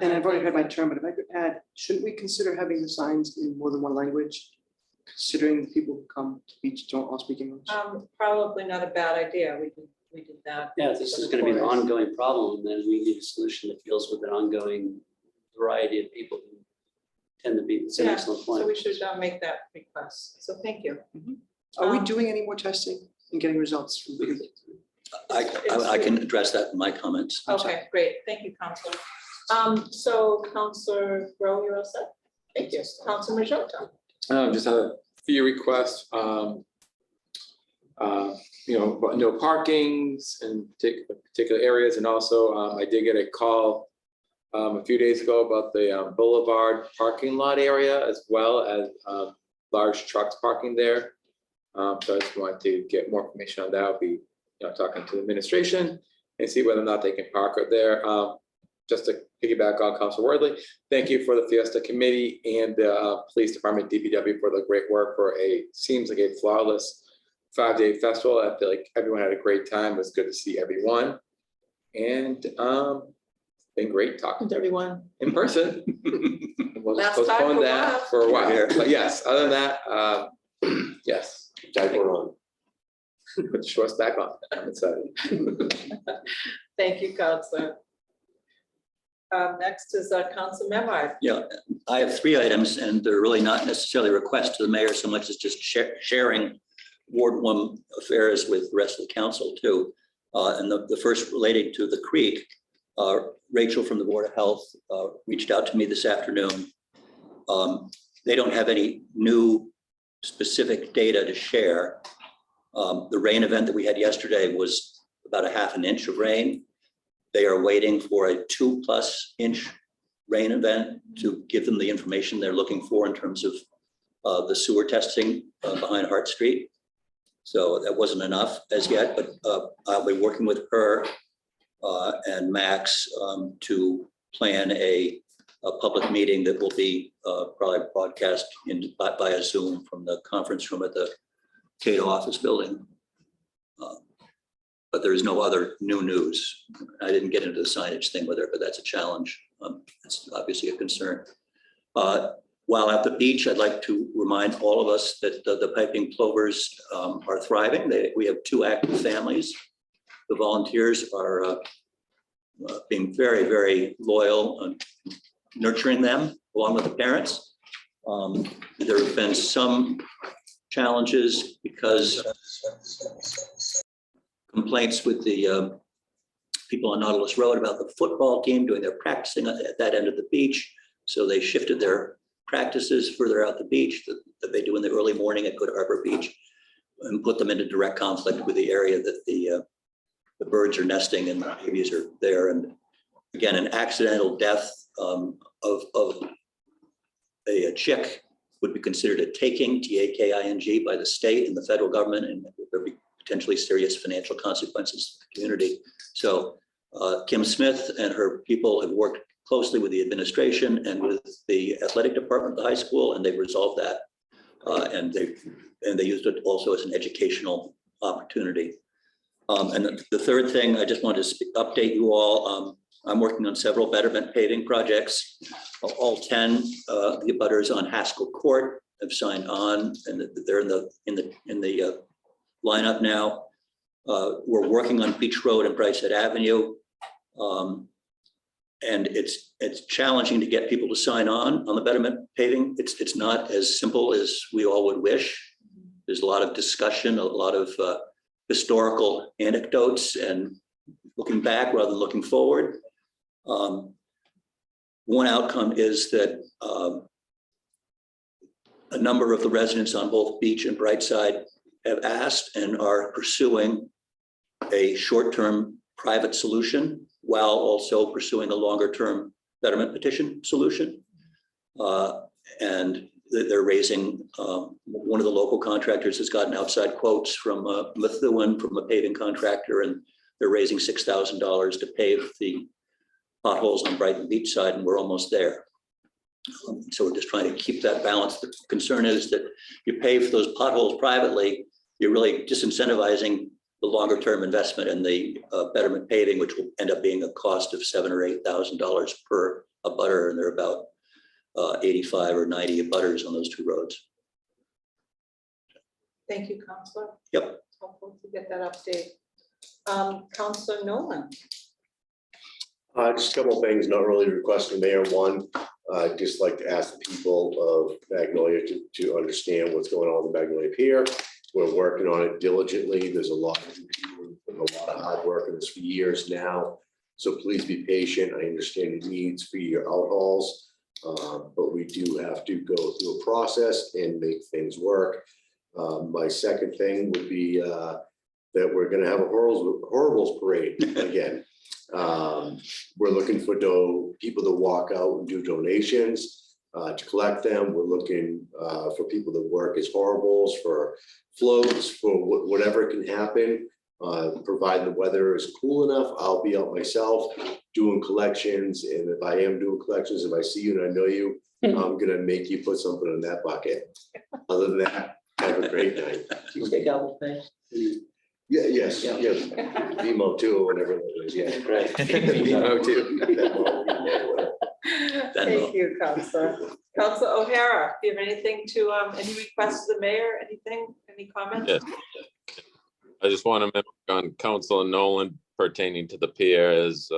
And I've already had my term, but if I could add, shouldn't we consider having the signs in more than one language? Considering the people who come to the beach don't all speak English. Probably not a bad idea. We did that. Yeah, if this is going to be an ongoing problem, then we need a solution that deals with an ongoing variety of people who tend to be, it's an Yeah, excellent so point. we should make that request. So thank you. Are we doing any more testing? and getting results from the. I can address that in my comments. Okay, great. Thank you, Counselor. So Counselor Grow, you're all set? Thank you. Counselor Majota. Just have a few requests, but no parkings in particular areas. And also, I did get a call a few days ago about the Boulevard parking lot area, as well as large trucks parking there. So I just wanted to get more information on that. I'll be, talking to the administration and see whether or not they can park it there. Just to piggyback on Council Worthley, thank you for the Fiesta Committee and the Police Department, DPW, for the great work for seems like a flawless 5-day festival. I feel like everyone had a great time. It was good to see everyone. And been great talking to everyone in person. We'll just Last time postpone for a that while. for a while. But yes, other than that, yes. Diaper on. Put the shorts back on. I'm excited. Thank you, Counselor. Next is Councilor Memard. Yeah, I have 3 items, and they're really not necessarily requests to the mayor so much as just sharing Ward 1 affairs with the rest of the council too. And the first relating to the creek, Rachel from the Board of Health reached out to me this afternoon. They don't have any new specific data to share. The rain event that we had yesterday was about a ½ inch of rain. They are waiting for a 2+ inch rain event to give them the information they're looking for in terms of the sewer testing behind Hart Street. So that wasn't enough as yet, but I'll be working with her and Max to plan a public meeting that will be probably broadcast by a Zoom from the conference room at the Cato office building. But there is no other new news. I didn't get into the signage thing with her, but that's a challenge. It's obviously a concern. While at the beach, I'd like to remind all of us that the piping plovers are thriving. We have 2 active families. The volunteers are being very, very loyal and nurturing them along with the parents. There have been some challenges because complaints with the people on Nautilus Road about the football team doing their practicing at that end of the beach. So they shifted their practices further out the beach that they do in the early morning at Good Harbor Beach and put them into direct conflict with the area that the birds are nesting and the babies are there. And again, an accidental death of a chick would be considered a taking, TAKING, by the state and the federal government, and there'd be potentially serious financial consequences to the community. So Kim Smith and her people have worked closely with the administration and with the athletic department of the high school, and they've resolved that. And they used it also as an educational opportunity. And the third thing, I just wanted to update you all. I'm working on several betterment paving projects. All 10 the abutters on Haskell Court have signed on, and they're in the lineup now. We're working on Beach Road and Brycehead Avenue. And it's challenging to get people to sign on the betterment paving. It's not as simple as we all would wish. There's a lot of discussion, a lot of historical anecdotes and looking back rather than looking forward. One outcome is that a number of the residents on both Beach and Brightside have asked and are pursuing a short-term private solution while also pursuing a longer-term betterment petition solution. And they're raising, one of the local contractors has gotten outside quotes from Methuen, from a paving contractor, and they're raising $6,000 to pave the potholes on Brighton Beach side, and we're almost there. So we're just trying to keep that balance. The concern is that you pave those potholes privately, you're really disincentivizing the longer term investment in the betterment paving, which will end up being a cost of $7,000 or $8,000 per abutter, and there are about 85 or 90 abutters on those 2 roads. Thank you, Counselor. Yep. It's helpful to get that update. Counselor Nolan. Just a couple of things, not really requesting Mayor. One, I'd just like to ask the people of Magnolia to understand what's going on with the Magnolia Pier We're working on it diligently. There's a lot of people putting a lot of hard work in this for years now. So please be patient. I understand the needs for your outhauls. But we do have to go through a process and make things work. My second thing would be that we're gonna have a horribles parade again. We're looking for people to walk out and do donations to collect them. We're looking for people that work as horribles, for floats, for whatever can happen. Provided the weather is cool enough, I'll be out myself doing collections. And if I am doing collections, if I see you and I know you, I'm gonna make you put something in that bucket. Other than that, have a great night. You take double pay? Yeah, yes, yeah. Vimo too, or whatever it is, yeah. Right. Vimo too. Thank you, Counselor. Counselor O'Hara, do you have anything to, any requests to the mayor, anything, any comments? Yes. I just want to mimic on Councilor Nolan pertaining to the pier, as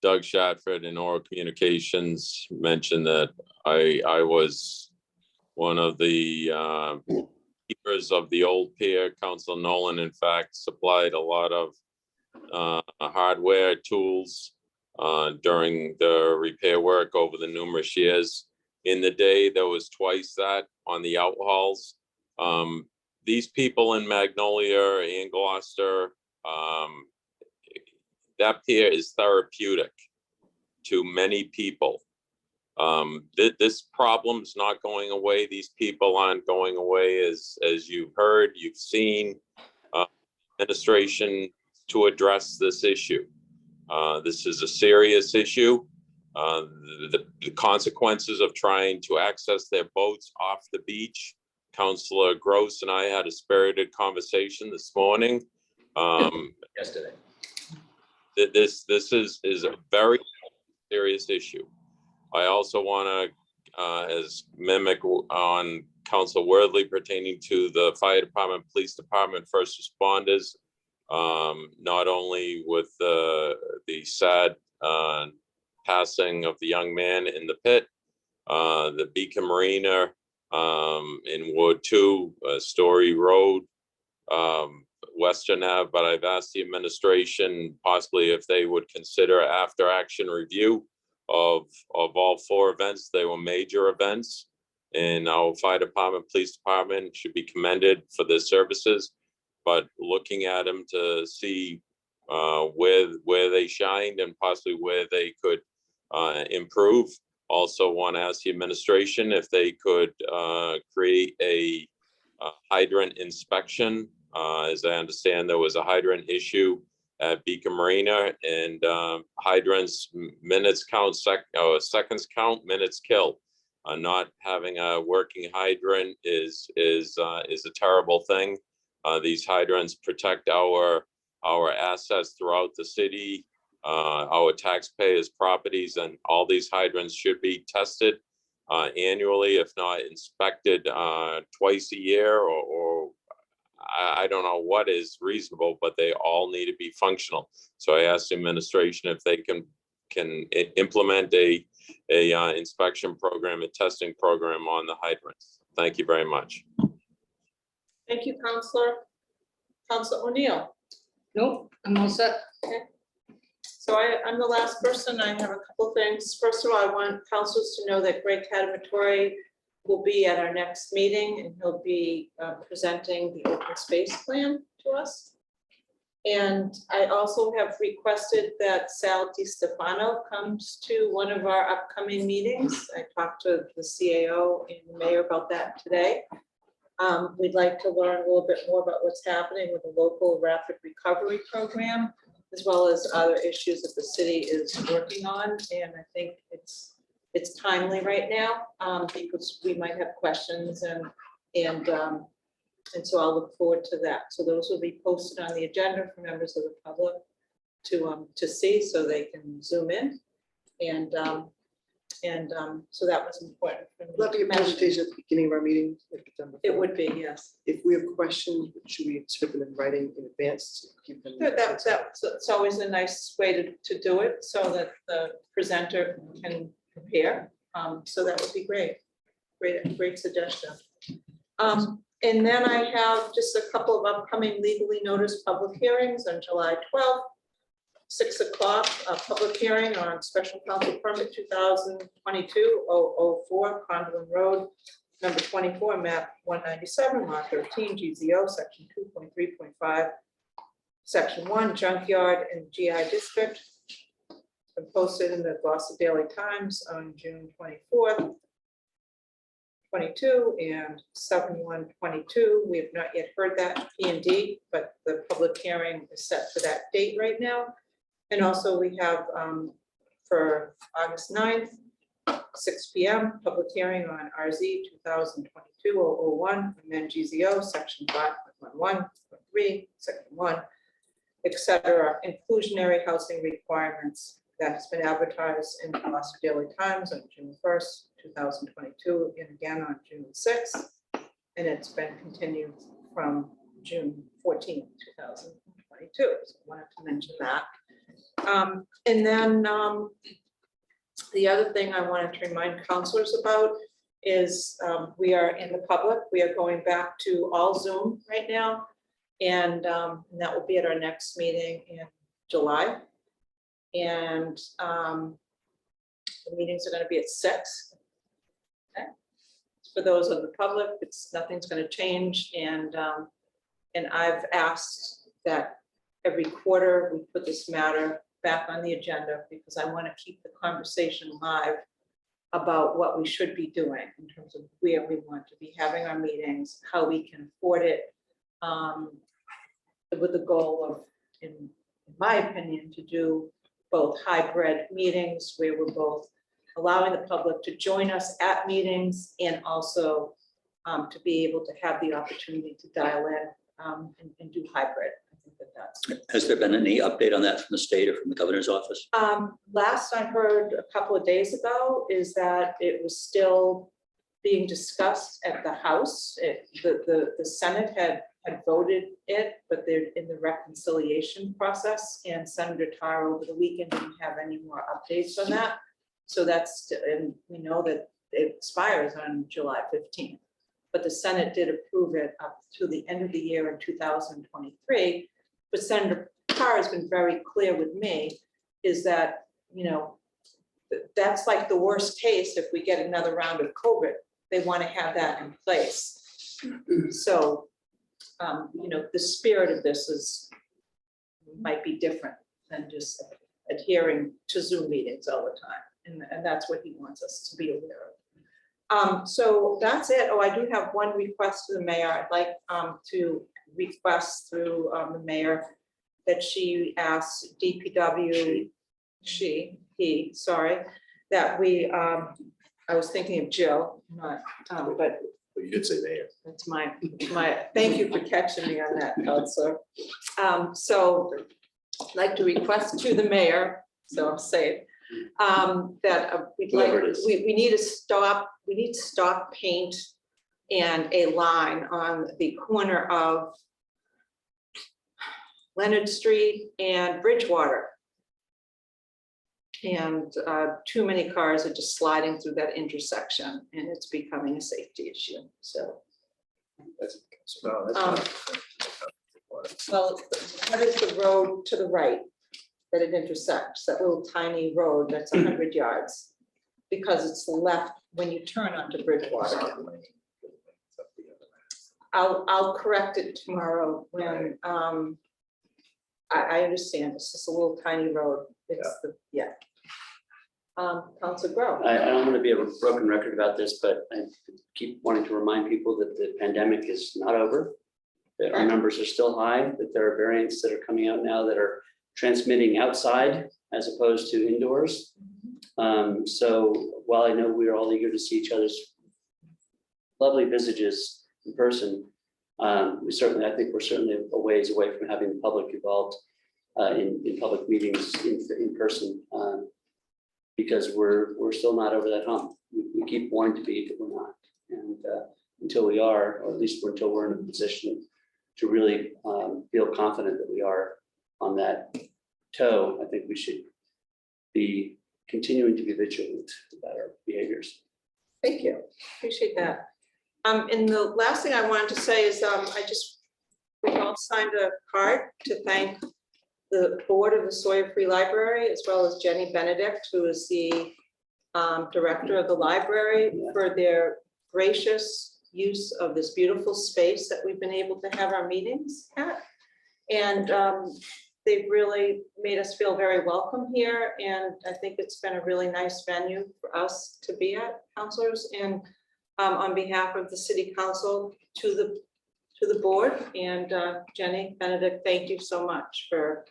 Doug Shatford in Oral Communications mentioned that I was one of the keepers of the old pier. Councilor Nolan, in fact, supplied a lot of hardware tools during the repair work over the numerous years. In the day, there was twice that on the outhauls. These people in Magnolia and Gloucester, that pier is therapeutic to many people. This problem's not going away. These people aren't going away, as you've heard, you've seen. Administration to address this issue. This is a serious issue. The consequences of trying to access their boats off the beach. Councilor Gross and I had a spirited conversation this morning. Yesterday. This is a very serious issue. I also want to, as mimic on Council Worthley pertaining to the fire department, police department, first responders, not only with the sad passing of the young man in the pit, the Beacon Marina in Ward 2, Story Road, Western Ave, but I've asked the administration possibly if they would consider after action review of all 4 events. They were major events, and our fire department, police department should be commended for their services, but looking at them to see where they shined and possibly where they could improve. Also want to ask the administration if they could create a hydrant inspection. As I understand, there was a hydrant issue at Beacon Marina, and hydrants, minutes count, seconds count, minutes kill. Not having a working hydrant is a terrible thing. These hydrants protect our assets throughout the city, our taxpayers' properties, and all these hydrants should be tested annually, if not inspected twice a year, or I don't know what is reasonable, but they all need to be functional. So I asked the administration if they can implement a inspection program, a testing program on the hydrants. Thank you very much. Thank you, Counselor. Counselor O'Neill. Nope, I'm all set. So I'm the last person. I have a couple things. First of all, I want councilors to know that Greg Cadamatore will be at our next meeting, and he'll be presenting the open space plan to us. And I also have requested that Sal DiStefano comes to one of our upcoming meetings. I talked to the CAO and the mayor about that today. We'd like to learn a little bit more about what's happening with the local rapid recovery program, as well as other issues that the city is working on. And I think it's timely right now because we might have questions and so I'll look forward to that. So those will be posted on the agenda for members of the public to see, so they can zoom in. And so that was important. for me. We'll have to get a presentation at the beginning of our meeting. Like September It 4th. would be, yes. If we have questions, should we script them in writing in advance? To keep them. It's always a nice way to do it so that the presenter can prepare. So that would be great. Great suggestion. And then I have just a couple of upcoming legally noticed public hearings on July 12th, 6 o'clock, a public hearing on special council permit 2022-004 Conlin Road, number 24, map 197, lot 13, GZO, section 2.3.5, section 1, junkyard and GI district. Been posted in the Gloucester Daily Times on June 24th, 22 and 7/1/22. We have not yet heard that P&D, but the public hearing is set for that date right now. And also we have for August 9th, 6 p.m., public hearing on RZ 2022-001, and then GZO, section 5.11.3, section 1, etc., inclusionary housing requirements. That has been advertised in the Gloucester Daily Times on June 1st, 2022, and again on June 6th. And it's been continued from June 14th, 2022. So I wanted to mention that. And then the other thing I wanted to remind councilors about is we are in the public. We are going back to all Zoom right now. And that will be at our next meeting in July. And the meetings are going to be at 6. Okay. For those of the public, nothing's going to change. And I've asked that every quarter we put this matter back on the agenda because I want to keep the conversation alive about what we should be doing in terms of where we want to be having our meetings, how we can afford it, with the goal of, in my opinion, to do both hybrid meetings where we're both allowing the public to join us at meetings and also to be able to have the opportunity to dial in and do hybrid. I think that's. Has there been any update on that from the state or from the governor's office? Last I heard a couple of days ago is that it was still being discussed at the House. The Senate had voted it, but they're in the reconciliation process, and Senator Tar over the weekend didn't have any more updates on that. So that's, and we know that it expires on July 15th, but the Senate did approve it up to the end of the year in 2023. But Senator Tar has been very clear with me is that, you know, that's like the worst case if we get another round of COVID. They want to have that in place. So you know, the spirit of this might be different than just adhering to Zoom meetings all the time. And that's what he wants us to be aware of. So that's it. Oh, I do have one request to the mayor. I'd like to request through the mayor that she asks DPW, that we, I was thinking of Jill, not, but You did say mayor. that's my, thank you for catching me on that, Counselor. So I'd like to request to the mayor, so I'm safe, that we'd like, Whoever it is. we need to stop paint and a line on the corner of Leonard Street and Bridgewater. And too many cars are just sliding through that intersection and it's becoming a safety issue, so. No, that's Um, not- Well, what is the road to the right that it intersects, that little tiny road that's 100 yards? Because it's left when you turn onto Bridgewater. I'll correct it tomorrow when, I understand, it's just a little tiny road. It's the, yeah. Councilor Grow. I don't want to be a broken record about this, but I keep wanting to remind people that the pandemic is not over. That our numbers are still high, that there are variants that are coming out now that are transmitting outside as opposed to indoors. So while I know we're all eager to see each other's lovely visages in person, I think we're certainly a ways away from having the public involved in public meetings in person. Because we're still not over that hump. We keep wanting to be, but we're not. And until we are, or at least until we're in a position to really feel confident that we are on that toe, I think we should be continuing to be vigilant about our behaviors. Thank you, appreciate that. And the last thing I wanted to say is, we all signed a card to thank the board of the Sawyer Free Library, as well as Jenny Benedict, who is the director of the library, for their gracious use of this beautiful space that we've been able to have our meetings at. And they've really made us feel very welcome here, and I think it's been a really nice venue for us to be at, counselors. And on behalf of the city council to the board, and Jenny Benedict, thank you so much for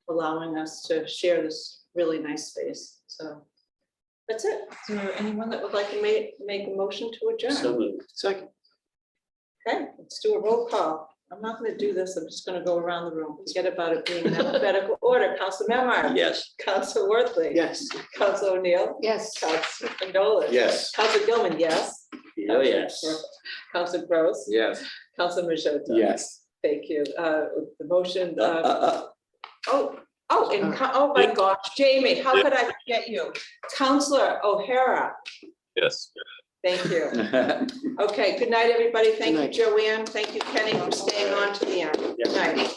allowing us to share this really nice space. So that's it. Is there anyone that would like to make a motion to adjourn? So moved. Second. Okay, let's do a roll call. I'm not gonna do this. I'm just gonna go around the room. Forget about it being in alphabetical order. Council Memard. Yes. Council Worthley. Yes. Council O'Neill. Yes. Council Condola. Yes. Council Gilman, yes. Oh, yes. Council Gross. Yes. Council Majota. Yes. Thank you. The motion, Uh, oh my gosh, Jamie, how could I forget you? Counselor O'Hara, Yes. thank you. Okay, good night, everybody. Thank Good you, night. Joanne. Thank you, Kenny, for staying on to the end. Good night.